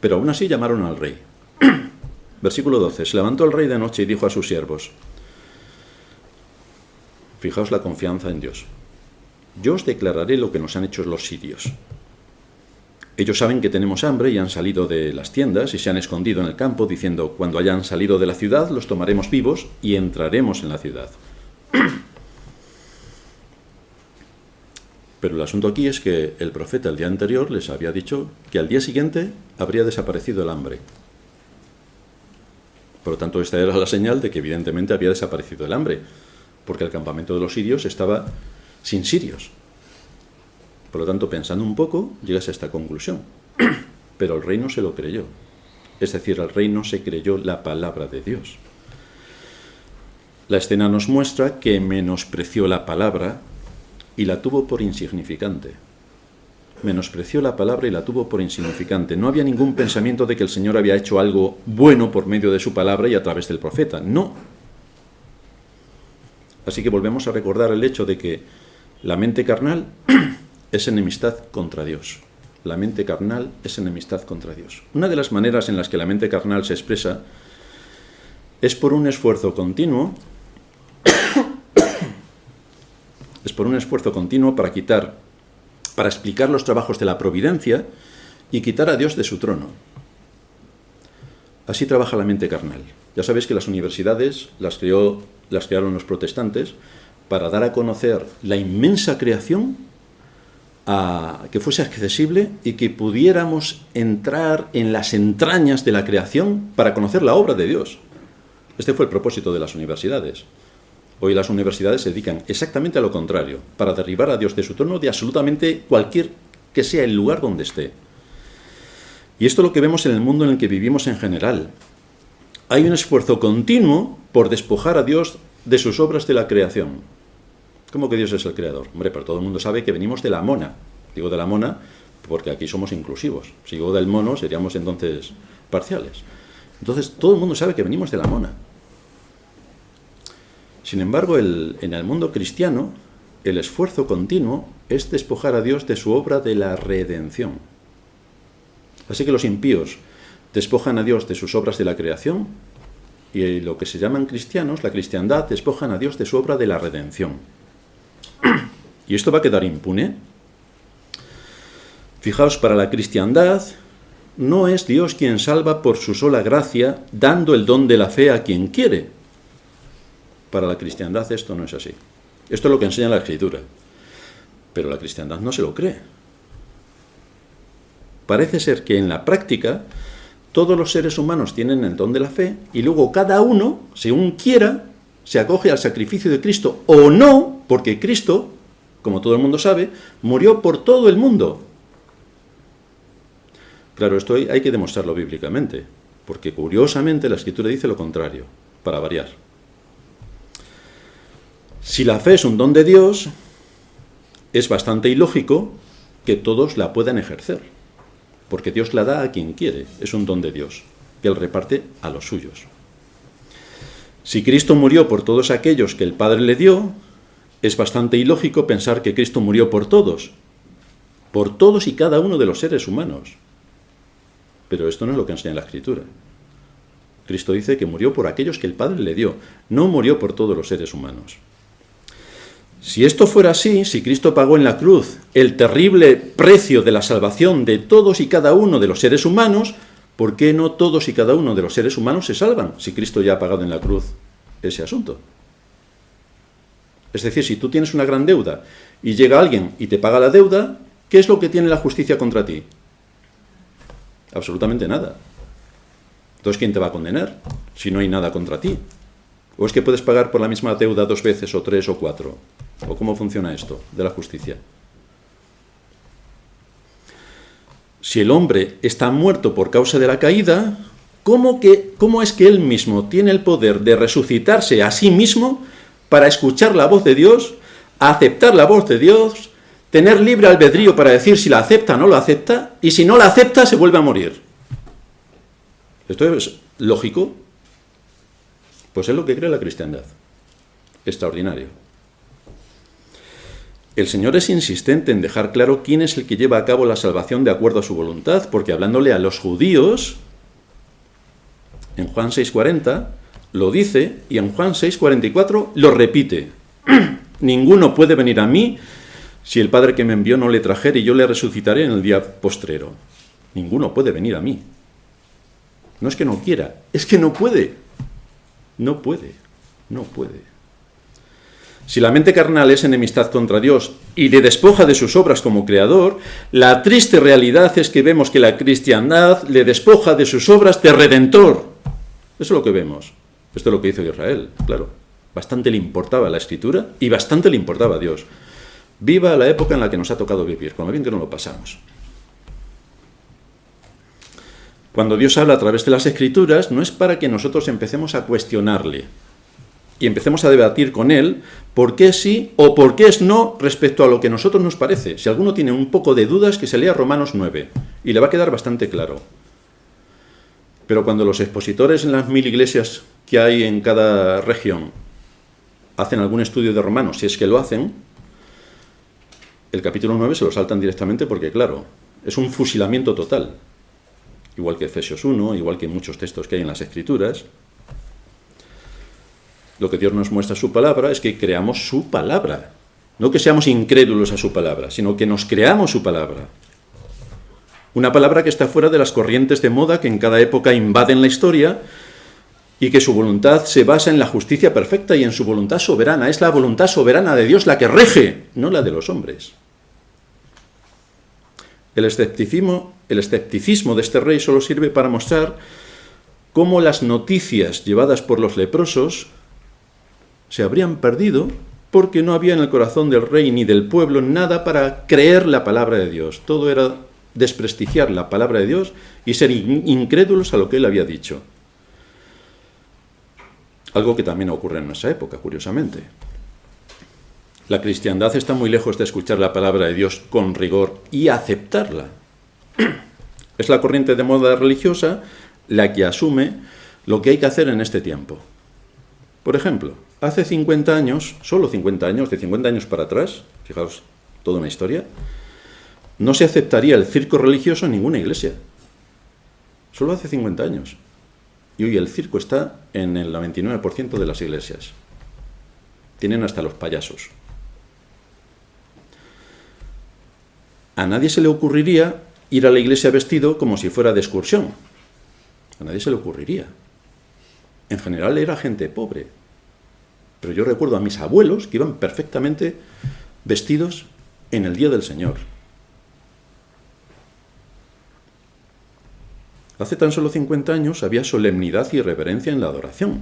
Pero aún así llamaron al rey. Versículo 12. Se levantó el rey de noche y dijo a sus siervos, fijaos la confianza en Dios, yo os declararé lo que nos han hecho los sirios. Ellos saben que tenemos hambre y han salido de las tiendas y se han escondido en el campo diciendo, cuando hayan salido de la ciudad los tomaremos vivos y entraremos en la ciudad. Pero el asunto aquí es que el profeta el día anterior les había dicho que al día siguiente habría desaparecido el hambre. Por lo tanto, esta era la señal de que evidentemente había desaparecido el hambre, porque el campamento de los sirios estaba sin sirios. Por lo tanto, pensando un poco, llegas a esta conclusión. Pero el rey no se lo creyó. Es decir, el rey no se creyó la palabra de Dios. La escena nos muestra que menospreció la palabra y la tuvo por insignificante. Menospreció la palabra y la tuvo por insignificante. No había ningún pensamiento de que el Señor había hecho algo bueno por medio de su palabra y a través del profeta. No. Así que volvemos a recordar el hecho de que la mente carnal es enemistad contra Dios. La mente carnal es enemistad contra Dios. Una de las maneras en las que la mente carnal se expresa es por un esfuerzo continuo, para explicar los trabajos de la providencia y quitar a Dios de su trono. Así trabaja la mente carnal. Ya sabéis que las universidades las crearon los protestantes para dar a conocer la inmensa creación, que fuese accesible y que pudiéramos entrar en las entrañas de la creación para conocer la obra de Dios. Este fue el propósito de las universidades. Hoy las universidades se dedican exactamente a lo contrario, para derribar a Dios de su trono de absolutamente cualquier que sea el lugar donde esté. Y esto es lo que vemos en el mundo en el que vivimos en general. Hay un esfuerzo continuo por despojar a Dios de sus obras de la creación. ¿Cómo que Dios es el creador? Hombre, pero todo el mundo sabe que venimos de la mona. Digo de la mona porque aquí somos inclusivos. Si digo del mono, seríamos entonces parciales. Entonces, todo el mundo sabe que venimos de la mona. Sin embargo, en el mundo cristiano, el esfuerzo continuo es despojar a Dios de su obra de la redención. Así que los impíos despojan a Dios de sus obras de la creación y lo que se llaman cristianos, la cristiandad, despojan a Dios de su obra de la redención. ¿Y esto va a quedar impune? Fijaos, para la cristiandad no es Dios quien salva por su sola gracia, dando el don de la fe a quien quiere. Para la cristiandad esto no es así. Esto es lo que enseña la Escritura. Pero la cristiandad no se lo cree. Parece ser que en la práctica todos los seres humanos tienen el don de la fe y luego cada uno, según quiera, se acoge al sacrificio de Cristo o no, porque Cristo, como todo el mundo sabe, murió por todo el mundo. Claro, esto hay que demostrarlo bíblicamente, porque curiosamente la Escritura dice lo contrario, para variar. Si la fe es un don de Dios, es bastante ilógico que todos la puedan ejercer, porque Dios la da a quien quiere, es un don de Dios, que Él reparte a los suyos. Si Cristo murió por todos aquellos que el Padre le dio, es bastante ilógico pensar que Cristo murió por todos y cada uno de los seres humanos. Pero esto no es lo que enseña la Escritura. Cristo dice que murió por aquellos que el Padre le dio, no murió por todos los seres humanos. Si esto fuera así, si Cristo pagó en la cruz el terrible precio de la salvación de todos y cada uno de los seres humanos, ¿por qué no todos y cada uno de los seres humanos se salvan si Cristo ya ha pagado en la cruz ese asunto? Es decir, si tú tienes una gran deuda y llega alguien y te paga la deuda, ¿qué es lo que tiene la justicia contra ti? Absolutamente nada. Entonces, ¿quién te va a condenar si no hay nada contra ti? ¿O es que puedes pagar por la misma deuda 2 veces o 3 o 4? ¿O cómo funciona esto de la justicia? Si el hombre está muerto por causa de la caída, ¿cómo es que él mismo tiene el poder de resucitarse a sí mismo para escuchar la voz de Dios, aceptar la voz de Dios, tener libre albedrío para decir si la acepta o no la acepta, y si no la acepta se vuelve a morir? ¿Esto es lógico? Pues es lo que cree la cristiandad. Extraordinario. El Señor es insistente en dejar claro quién es el que lleva a cabo la salvación de acuerdo a su voluntad, porque hablándole a los judíos, en Juan 6:40, lo dice, y en Juan 6:44 lo repite. Ninguno puede venir a mí si el Padre que me envió no le trajere, y yo le resucitaré en el día postrero. Ninguno puede venir a mí. No es que no quiera, es que no puede. No puede. Si la mente carnal es enemistad contra Dios y le despoja de sus obras como creador, la triste realidad es que vemos que la cristiandad le despoja de sus obras de redentor. Eso es lo que vemos. Esto es lo que hizo Israel, claro. Bastante le importaba la Escritura y bastante le importaba a Dios. Viva la época en la que nos ha tocado vivir, con lo bien que no lo pasamos. Cuando Dios habla a través de las Escrituras, no es para que nosotros empecemos a cuestionarle y empecemos a debatir con Él por qué sí o por qué es no respecto a lo que a nosotros nos parece. Si alguno tiene un poco de dudas, que se lea Romanos 9 y le va a quedar bastante claro. Pero cuando los expositores en las 1000 iglesias que hay en cada región hacen algún estudio de Romanos, si es que lo hacen, el capítulo 9 se lo saltan directamente porque, claro, Es un fusilamiento total. Igual que Efesios 1, igual que muchos textos que hay en las Escrituras. Lo que Dios nos muestra su palabra es que creamos su palabra. No que seamos incrédulos a su palabra, sino que nos creamos su palabra. Una palabra que está fuera de las corrientes de moda que en cada época invaden la historia y que su voluntad se basa en la justicia perfecta y en su voluntad soberana. Es la voluntad soberana de Dios la que rige, no la de los hombres. El escepticismo de este rey solo sirve para mostrar cómo las noticias llevadas por los leprosos se habrían perdido porque no había en el corazón del rey ni del pueblo nada para creer la palabra de Dios. Todo era desprestigiar la palabra de Dios y ser incrédulos a lo que él había dicho. Algo que también ocurre en nuestra época, curiosamente. La cristiandad está muy lejos de escuchar la palabra de Dios con rigor y aceptarla. Es la corriente de moda religiosa la que asume lo que hay que hacer en este tiempo. Por ejemplo, hace 50 años, solo 50 años, de 50 años para atrás, fijaos, toda una historia, no se aceptaría el circo religioso en ninguna iglesia. Solo hace 50 años. Y hoy el circo está en el 99% de las iglesias. Tienen hasta los payasos. A nadie se le ocurriría ir a la iglesia vestido como si fuera de excursión. A nadie se le ocurriría. En general era gente pobre. Pero yo recuerdo a mis abuelos que iban perfectamente vestidos en el día del Señor. Hace tan solo 50 años había solemnidad y reverencia en la adoración.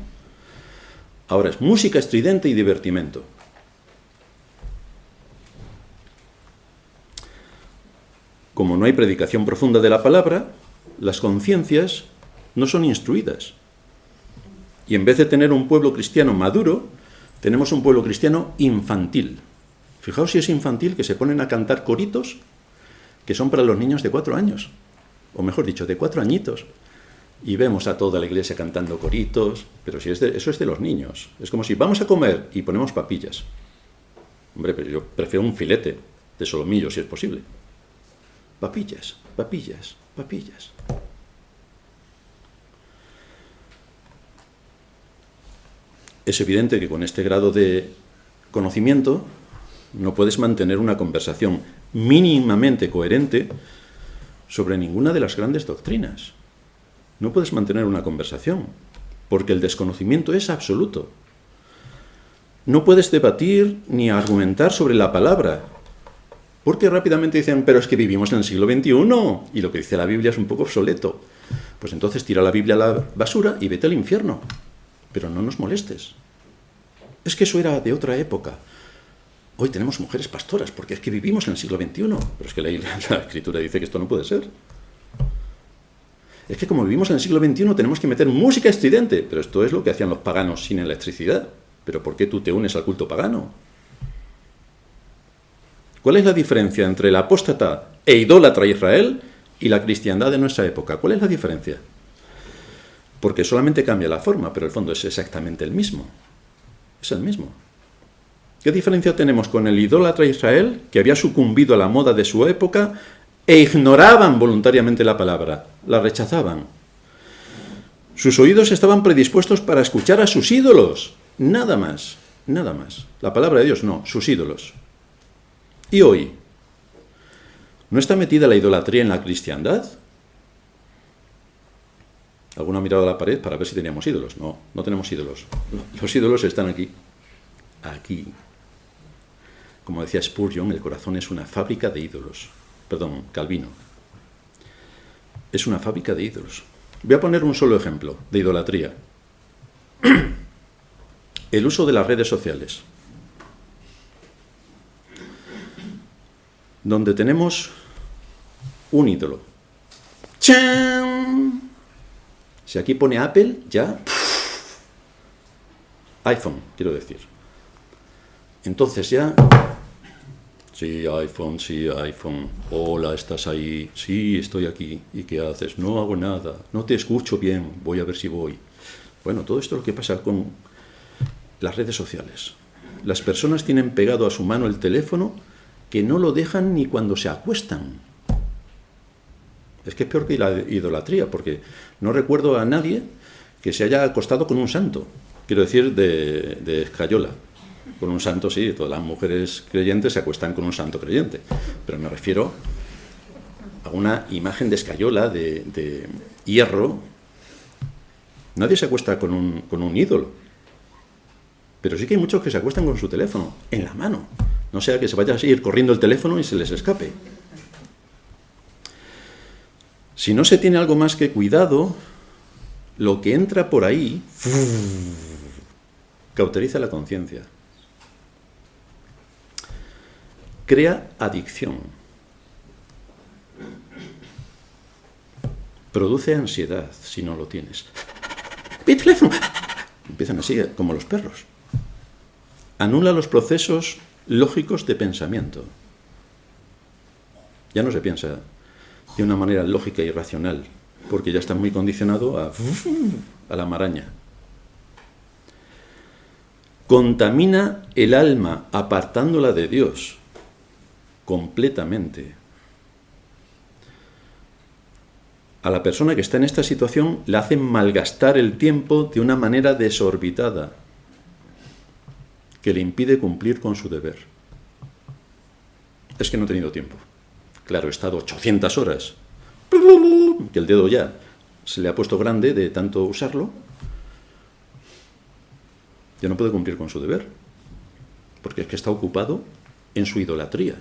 Ahora es música estridente y divertimento. Como no hay predicación profunda de la palabra, las conciencias no son instruidas. Y en vez de tener un pueblo cristiano maduro, tenemos un pueblo cristiano infantil. Fijaos si es infantil que se ponen a cantar coritos que son para los niños de 4 años. O mejor dicho, de 4 añitos. Y vemos a toda la iglesia cantando coritos, pero si eso es de los niños. Es como si vamos a comer y ponemos papillas. Hombre, pero yo prefiero un filete de solomillo, si es posible. Papillas, papillas, papillas. Es evidente que con este grado de conocimiento no puedes mantener una conversación mínimamente coherente sobre ninguna de las grandes doctrinas. No puedes mantener una conversación, porque el desconocimiento es absoluto. No puedes debatir ni argumentar sobre la palabra, porque rápidamente dicen, pero es que vivimos en el siglo XXI, y lo que dice la Biblia es un poco obsoleto. Pues entonces tira la Biblia a la basura y vete al infierno. Pero no nos molestes. Es que eso era de otra época. Hoy tenemos mujeres pastoras, porque es que vivimos en el siglo XXI. Pero es que la Escritura dice que esto no puede ser. Es que como vivimos en el siglo XXI tenemos que meter música estridente. Pero esto es lo que hacían los paganos sin electricidad. ¿Pero por qué tú te unes al culto pagano? ¿Cuál es la diferencia entre el apóstata e idólatra Israel y la cristiandad de nuestra época? ¿Cuál es la diferencia? Porque solamente cambia la forma, pero el fondo es exactamente el mismo. Es el mismo. ¿Qué diferencia tenemos con el idólatra Israel, que había sucumbido a la moda de su época e ignoraban voluntariamente la palabra, la rechazaban? Sus oídos estaban predispuestos para escuchar a sus ídolos. Nada más, nada más. La palabra de Dios no, sus ídolos. ¿Y hoy? ¿No está metida la idolatría en la cristiandad? ¿Alguno ha mirado a la pared para ver si teníamos ídolos? No, no tenemos ídolos. Los ídolos están aquí. Aquí. Como decía Spurgeon, el corazón es una fábrica de ídolos. Perdón, Calvino. Es una fábrica de ídolos. Voy a poner un solo ejemplo de idolatría. El uso de las redes sociales. Donde tenemos un ídolo. ¡Chan! Si aquí pone Apple, ya... iPhone, quiero decir. Entonces ya... Sí, iPhone. Hola, ¿estás ahí? Sí, estoy aquí. ¿Y qué haces? No hago nada. No te escucho bien. Voy a ver si voy. Bueno, todo esto es lo que pasa con las redes sociales. Las personas tienen pegado a su mano el teléfono que no lo dejan ni cuando se acuestan. Es que es peor que la idolatría, porque no recuerdo a nadie que se haya acostado con un santo. Quiero decir, de escayola. Con un santo, sí, todas las mujeres creyentes se acuestan con un santo creyente. Pero me refiero a una imagen de escayola, de hierro. Nadie se acuesta con un ídolo. Pero sí que hay muchos que se acuestan con su teléfono, en la mano. No sea que se vaya a ir corriendo el teléfono y se les escape. Si no se tiene algo más que cuidado, lo que entra por ahí cauteriza la conciencia. Crea adicción. Produce ansiedad si no lo tienes. ¡Mi teléfono! Empiezan así, como los perros. Anula los procesos lógicos de pensamiento. Ya no se piensa de una manera lógica y racional, porque ya está muy condicionado a la maraña. Contamina el alma apartándola de Dios completamente. A la persona que está en esta situación la hacen malgastar el tiempo de una manera desorbitada que le impide cumplir con su deber. Es que no he tenido tiempo. Claro, he estado 800 horas, que el dedo ya se le ha puesto grande de tanto usarlo. Ya no puede cumplir con su deber, porque es que está ocupado en su idolatría.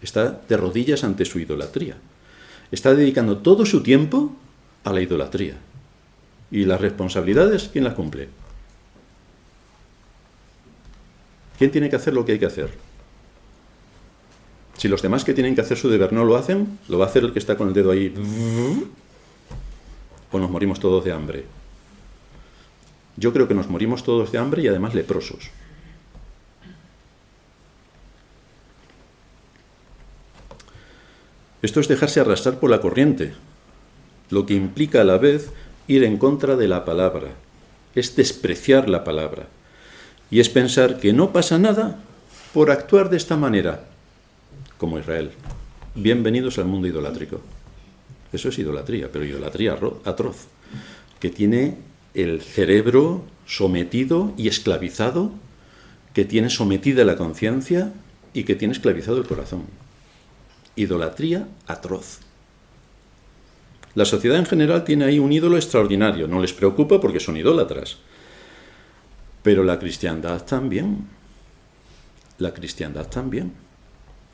Está de rodillas ante su idolatría. Está dedicando todo su tiempo a la idolatría. ¿Y las responsabilidades, quién las cumple? ¿Quién tiene que hacer lo que hay que hacer? Si los demás que tienen que hacer su deber no lo hacen, ¿lo va a hacer el que está con el dedo ahí? ¿O nos morimos todos de hambre? Yo creo que nos morimos todos de hambre y además leprosos. Esto es dejarse arrastrar por la corriente, lo que implica a la vez ir en contra de la palabra. Es despreciar la palabra. Y es pensar que no pasa nada por actuar de esta manera, como Israel. Bienvenidos al mundo idolátrico. Eso es idolatría, pero idolatría atroz, que tiene el cerebro sometido y esclavizado, que tiene sometida la conciencia y que tiene esclavizado el corazón. Idolatría atroz. La sociedad en general tiene ahí un ídolo extraordinario, no les preocupa porque son idólatras. Pero la cristiandad también. La cristiandad también.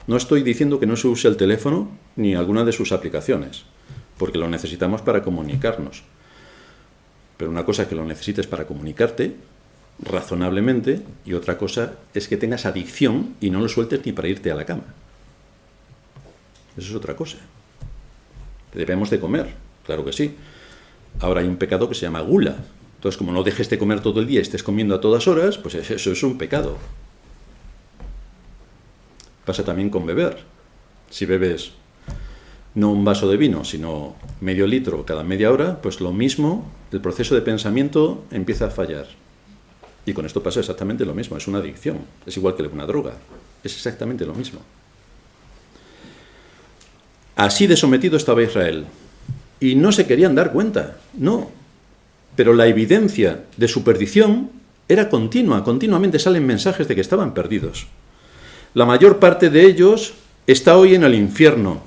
No estoy diciendo que no se use el teléfono ni alguna de sus aplicaciones, porque lo necesitamos para comunicarnos. Pero una cosa es que lo necesites para comunicarte razonablemente y otra cosa es que tengas adicción y no lo sueltes ni para irte a la cama. Eso es otra cosa. Debemos de comer, claro que sí. Ahora hay un pecado que se llama gula. Entonces, como no dejes de comer todo el día y estés comiendo a todas horas, pues eso es un pecado. Pasa también con beber. Si bebes no un vaso de vino, sino medio litro cada media hora, pues lo mismo, el proceso de pensamiento empieza a fallar. Y con esto pasa exactamente lo mismo, es una adicción. Es igual que una droga. Es exactamente lo mismo. Así de sometido estaba Israel. Y no se querían dar cuenta, no. Pero la evidencia de su perdición era continua, continuamente salen mensajes de que estaban perdidos. La mayor parte de ellos está hoy en el infierno.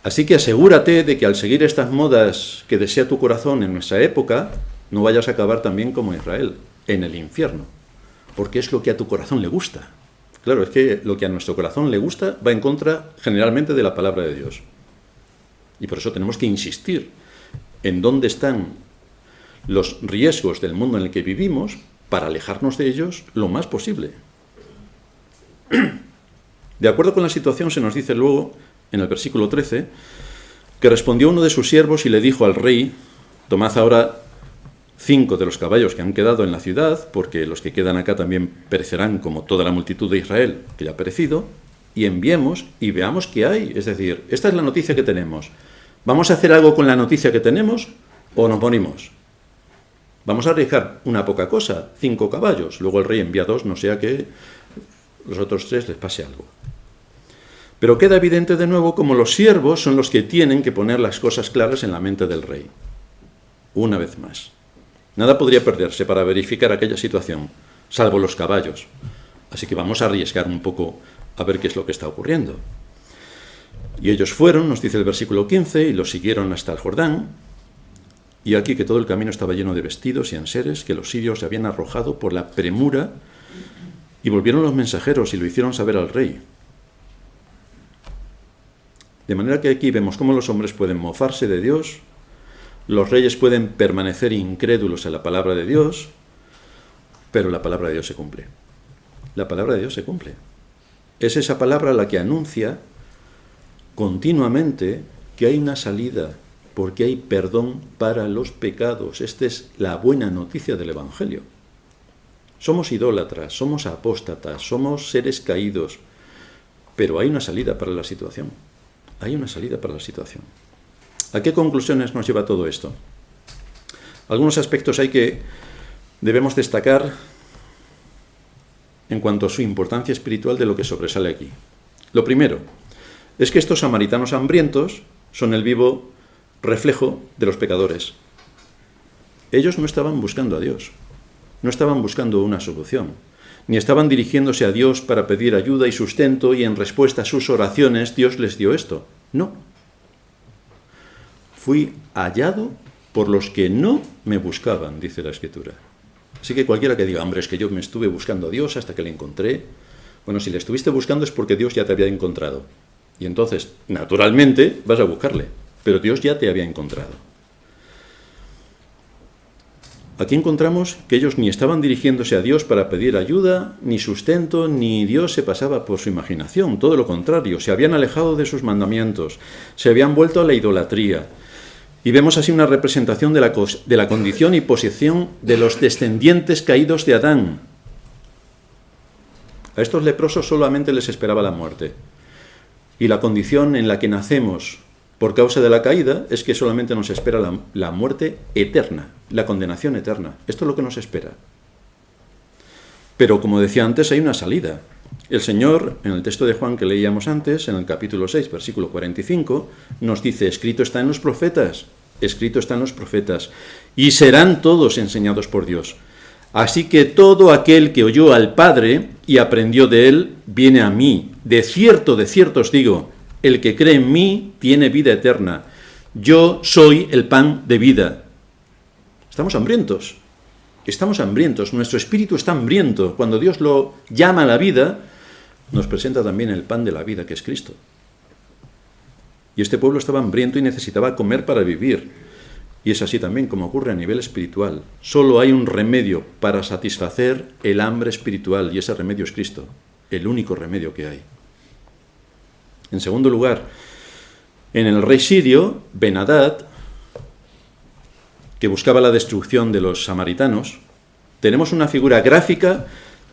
Así que asegúrate de que al seguir estas modas que desea tu corazón en nuestra época, no vayas a acabar también como Israel, en el infierno. Porque es lo que a tu corazón le gusta. Claro, es que lo que a nuestro corazón le gusta va en contra generalmente de la palabra de Dios. Y por eso tenemos que insistir en dónde están los riesgos del mundo en el que vivimos para alejarnos de ellos lo más posible. De acuerdo con la situación, se nos dice luego, en el versículo 13, que respondió uno de sus siervos y le dijo al rey: tomad ahora 5 de los caballos que han quedado en la ciudad, porque los que quedan acá también perecerán como toda la multitud de Israel que ya ha perecido, y enviemos y veamos qué hay. Es decir, esta es la noticia que tenemos. ¿Vamos a hacer algo con la noticia que tenemos o nos morimos? Vamos a arriesgar una poca cosa, 5 caballos. Luego el rey envía 2, no sea que los otros 3 les pase algo. Pero queda evidente de nuevo cómo los siervos son los que tienen que poner las cosas claras en la mente del rey. Una vez más. Nada podría perderse para verificar aquella situación, salvo los caballos. Así que vamos a arriesgar un poco a ver qué es lo que está ocurriendo. Y ellos fueron, nos dice el versículo 15, y los siguieron hasta el Jordán. Y aquí que todo el camino estaba lleno de vestidos y enseres que los sirios se habían arrojado por la premura, y volvieron los mensajeros y lo hicieron saber al rey. De manera que aquí vemos cómo los hombres pueden mofarse de Dios, los reyes pueden permanecer incrédulos a la palabra de Dios, pero la palabra de Dios se cumple. La palabra de Dios se cumple. Es esa palabra la que anuncia continuamente que hay una salida, porque hay perdón para los pecados. Esta es la buena noticia del Evangelio. Somos idólatras, somos apóstatas, somos seres caídos, pero hay una salida para la situación. Hay una salida para la situación. ¿A qué conclusiones nos lleva todo esto? Algunos aspectos hay que debemos destacar en cuanto a su importancia espiritual de lo que sobresale aquí. Lo primero es que estos samaritanos hambrientos son el vivo reflejo de los pecadores. Ellos no estaban buscando a Dios, no estaban buscando una solución, ni estaban dirigiéndose a Dios para pedir ayuda y sustento y en respuesta a sus oraciones Dios les dio esto. No. Fui hallado por los que no me buscaban, dice la Escritura. Así que cualquiera que diga, hombre, es que yo me estuve buscando a Dios hasta que le encontré. Bueno, si le estuviste buscando es porque Dios ya te había encontrado. Y entonces, naturalmente, vas a buscarle. Pero Dios ya te había encontrado. Aquí encontramos que ellos ni estaban dirigiéndose a Dios para pedir ayuda, ni sustento, ni Dios se pasaba por su imaginación. Todo lo contrario, se habían alejado de sus mandamientos, se habían vuelto a la idolatría. Y vemos así una representación de la condición y posición de los descendientes caídos de Adán. A estos leprosos solamente les esperaba la muerte. Y la condición en la que nacemos por causa de la caída es que solamente nos espera la muerte eterna, la condenación eterna. Esto es lo que nos espera. Pero como decía antes, hay una salida. El Señor, en el texto de Juan que leíamos antes, en el capítulo 6, versículo 45, nos dice, escrito está en los profetas, y serán todos enseñados por Dios. Así que todo aquel que oyó al Padre y aprendió de él, viene a mí. De cierto os digo, el que cree en mí tiene vida eterna. Yo soy el pan de vida. Estamos hambrientos, nuestro espíritu está hambriento. Cuando Dios lo llama a la vida, nos presenta también el pan de la vida, que es Cristo. Y este pueblo estaba hambriento y necesitaba comer para vivir. Y es así también como ocurre a nivel espiritual. Solo hay un remedio para satisfacer el hambre espiritual, y ese remedio es Cristo, el único remedio que hay. En segundo lugar, en el rey sirio, Ben-Hadad, que buscaba la destrucción de los samaritanos, tenemos una figura gráfica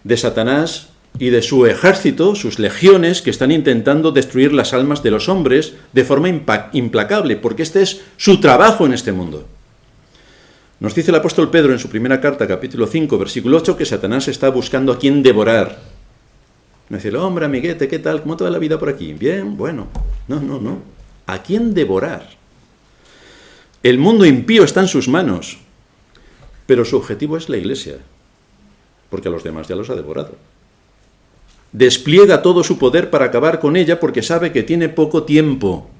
de Satanás y de su ejército, sus legiones, que están intentando destruir las almas de los hombres de forma implacable, porque este es su trabajo en este mundo. Nos dice el apóstol Pedro en su primera carta, capítulo 5, versículo 8, que Satanás está buscando a quien devorar. Me dice, hombre, amiguete, ¿qué tal? ¿Cómo te va la vida por aquí? Bien, bueno. No. ¿A quién devorar? El mundo impío está en sus manos, pero su objetivo es la iglesia, porque a los demás ya los ha devorado. Despliega todo su poder para acabar con ella porque sabe que tiene poco tiempo,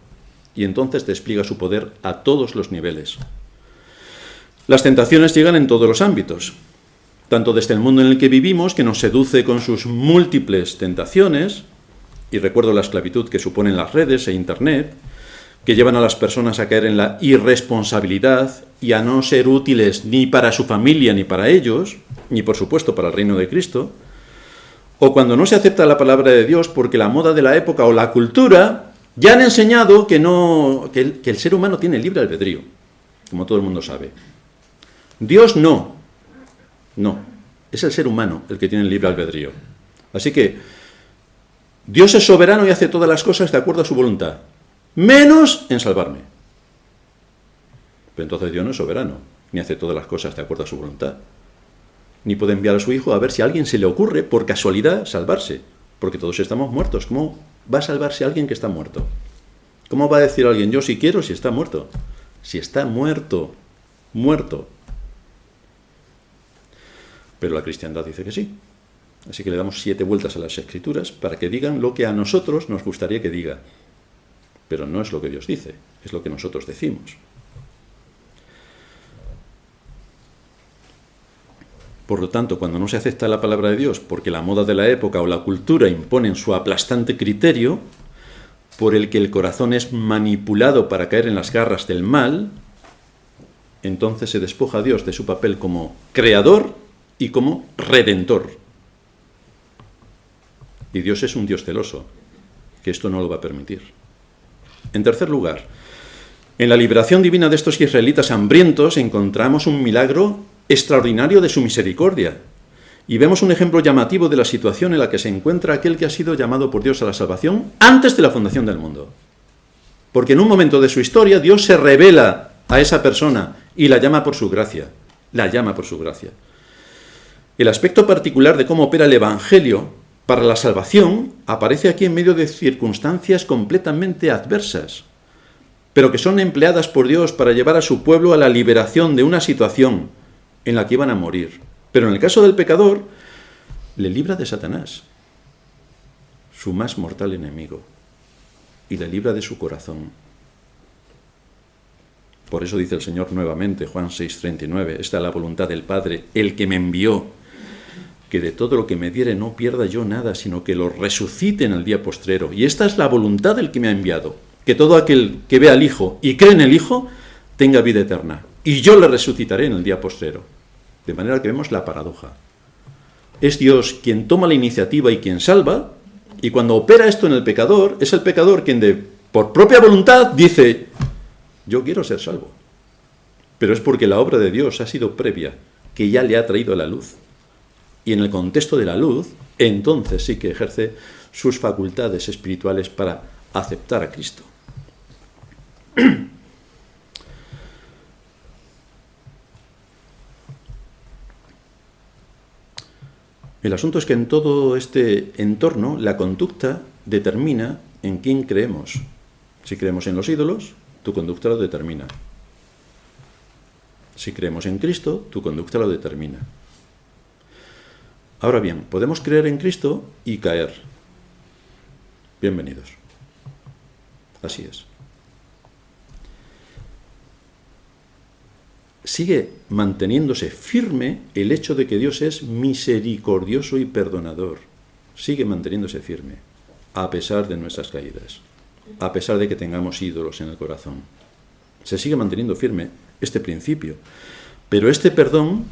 y entonces despliega su poder a todos los niveles. Las tentaciones llegan en todos los ámbitos, tanto desde el mundo en el que vivimos, que nos seduce con sus múltiples tentaciones, y recuerdo la esclavitud que suponen las redes e Internet, que llevan a las personas a caer en la irresponsabilidad y a no ser útiles ni para su familia ni para ellos, ni por supuesto para el reino de Cristo, o cuando no se acepta la palabra de Dios porque la moda de la época o la cultura ya han enseñado que el ser humano tiene libre albedrío, como todo el mundo sabe. Dios no, es el ser humano el que tiene el libre albedrío. Así que Dios es soberano y hace todas las cosas de acuerdo a su voluntad, menos en salvarme. Pero entonces Dios no es soberano, ni hace todas las cosas de acuerdo a su voluntad. Ni puede enviar a su Hijo a ver si a alguien se le ocurre, por casualidad, salvarse, porque todos estamos muertos, como va a salvarse alguien que está muerto? ¿Cómo va a decir alguien, yo sí quiero, si está muerto? Si está muerto, muerto. Pero la cristiandad dice que sí. Así que le damos 7 vueltas a las Escrituras para que digan lo que a nosotros nos gustaría que diga. Pero no es lo que Dios dice, es lo que nosotros decimos. Por lo tanto, cuando no se acepta la palabra de Dios porque la moda de la época o la cultura imponen su aplastante criterio, por el que el corazón es manipulado para caer en las garras del mal, entonces se despoja a Dios de su papel como creador y como redentor. Y Dios es un Dios celoso, que esto no lo va a permitir. En tercer lugar, en la liberación divina de estos israelitas hambrientos encontramos un milagro extraordinario de su misericordia. Y vemos un ejemplo llamativo de la situación en la que se encuentra aquel que ha sido llamado por Dios a la salvación antes de la fundación del mundo. Porque en un momento de su historia Dios se revela a esa persona y la llama por su gracia. La llama por su gracia. El aspecto particular de cómo opera el Evangelio para la salvación aparece aquí en medio de circunstancias completamente adversas, pero que son empleadas por Dios para llevar a su pueblo a la liberación de una situación en la que iban a morir. Pero en el caso del pecador, le libra de Satanás, su más mortal enemigo, y le libra de su corazón. Por eso dice el Señor nuevamente, Juan 6:39, esta es la voluntad del Padre, el que me envió, que de todo lo que me diere no pierda yo nada, sino que lo resucite en el día postrero. Y esta es la voluntad del que me ha enviado, que todo aquel que ve al Hijo y cree en el Hijo, tenga vida eterna. Y yo le resucitaré en el día postrero. De manera que vemos la paradoja. Es Dios quien toma la iniciativa y quien salva, y cuando opera esto en el pecador, es el pecador quien por propia voluntad dice, yo quiero ser salvo. Pero es porque la obra de Dios ha sido previa, que ya le ha traído a la luz. Y en el contexto de la luz, entonces sí que ejerce sus facultades espirituales para aceptar a Cristo. El asunto es que en todo este entorno, la conducta determina en quién creemos. Si creemos en los ídolos, tu conducta lo determina. Si creemos en Cristo, tu conducta lo determina. Ahora bien, podemos creer en Cristo y caer. Bienvenidos. Así es. Sigue manteniéndose firme el hecho de que Dios es misericordioso y perdonador. Sigue manteniéndose firme, a pesar de nuestras caídas, a pesar de que tengamos ídolos en el corazón. Se sigue manteniendo firme este principio. Pero este perdón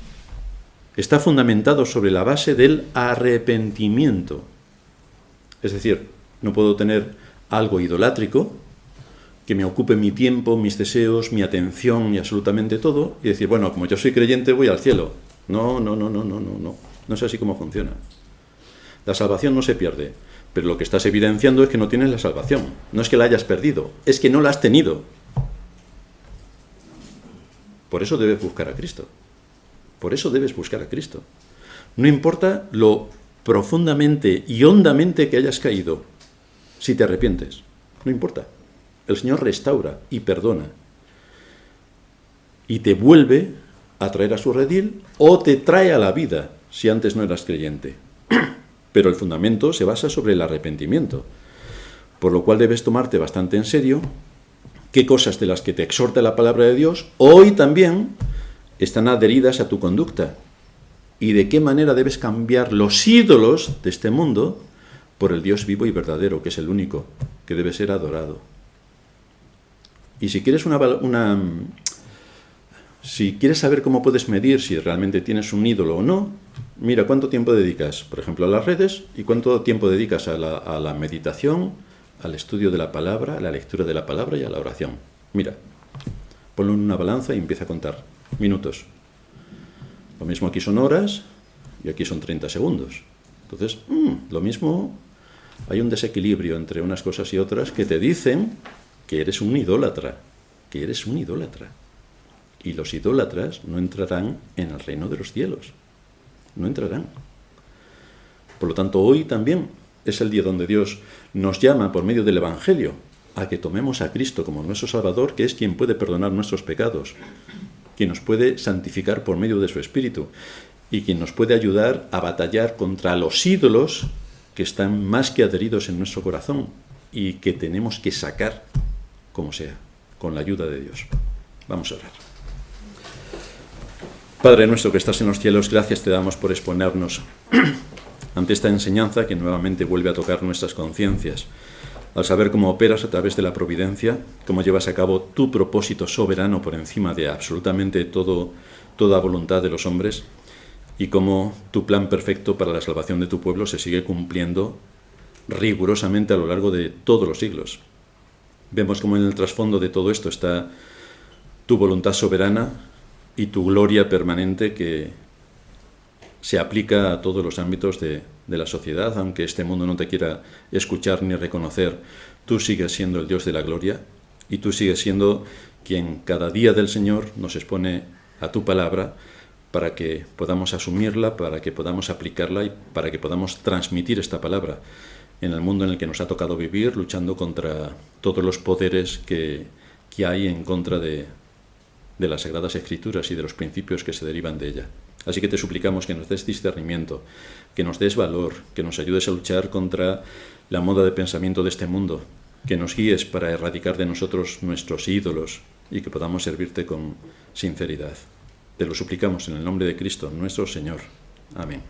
está fundamentado sobre la base del arrepentimiento. Es decir, no puedo tener algo idolátrico que me ocupe mi tiempo, mis deseos, mi atención y absolutamente todo, y decir, bueno, como yo soy creyente voy al cielo. No. No es así como funciona. La salvación no se pierde, pero lo que estás evidenciando es que no tienes la salvación. No es que la hayas perdido, es que no la has tenido. Por eso debes buscar a Cristo. Por eso debes buscar a Cristo. No importa lo profundamente y hondamente que hayas caído, si te arrepientes, no importa. El Señor restaura y perdona. Y te vuelve a traer a su redil o te trae a la vida si antes no eras creyente. Pero el fundamento se basa sobre el arrepentimiento. Por lo cual debes tomarte bastante en serio qué cosas de las que te exhorta la palabra de Dios hoy también están adheridas a tu conducta. Y de qué manera debes cambiar los ídolos de este mundo por el Dios vivo y verdadero, que es el único que debe ser adorado. Y si quieres si quieres saber cómo puedes medir si realmente tienes un ídolo o no, mira cuánto tiempo dedicas, por ejemplo, a las redes y cuánto tiempo dedicas a la meditación, al estudio de la palabra, a la lectura de la palabra y a la oración. Mira, ponlo en una balanza y empieza a contar minutos. Lo mismo aquí son horas y aquí son 30 segundos. Entonces, lo mismo, hay un desequilibrio entre unas cosas y otras que te dicen que eres un idólatra, Y los idólatras no entrarán en el reino de los cielos. No entrarán. Por lo tanto, hoy también Es el día donde Dios nos llama por medio del Evangelio a que tomemos a Cristo como nuestro Salvador, que es quien puede perdonar nuestros pecados, quien nos puede santificar por medio de su Espíritu y quien nos puede ayudar a batallar contra los ídolos que están más que adheridos en nuestro corazón y que tenemos que sacar como sea, con la ayuda de Dios. Vamos a orar. Padre nuestro que estás en los cielos, gracias te damos por exponernos ante esta enseñanza que nuevamente vuelve a tocar nuestras conciencias, al saber cómo operas a través de la providencia, cómo llevas a cabo tu propósito soberano por encima de absolutamente toda voluntad de los hombres, y cómo tu plan perfecto para la salvación de tu pueblo se sigue cumpliendo rigurosamente a lo largo de todos los siglos. Vemos cómo en el trasfondo de todo esto está tu voluntad soberana y tu gloria permanente que se aplica a todos los ámbitos de la sociedad. Aunque este mundo no te quiera escuchar ni reconocer, tú sigues siendo el Dios de la gloria y tú sigues siendo quien cada día del Señor nos expone a tu palabra para que podamos asumirla, para que podamos aplicarla y para que podamos transmitir esta palabra en el mundo en el que nos ha tocado vivir, luchando contra todos los poderes que hay en contra de las Sagradas Escrituras y de los principios que se derivan de ella. Así que te suplicamos que nos des discernimiento, que nos des valor, que nos ayudes a luchar contra la moda de pensamiento de este mundo, que nos guíes para erradicar de nosotros nuestros ídolos y que podamos servirte con sinceridad. Te lo suplicamos en el nombre de Cristo, nuestro Señor. Amén.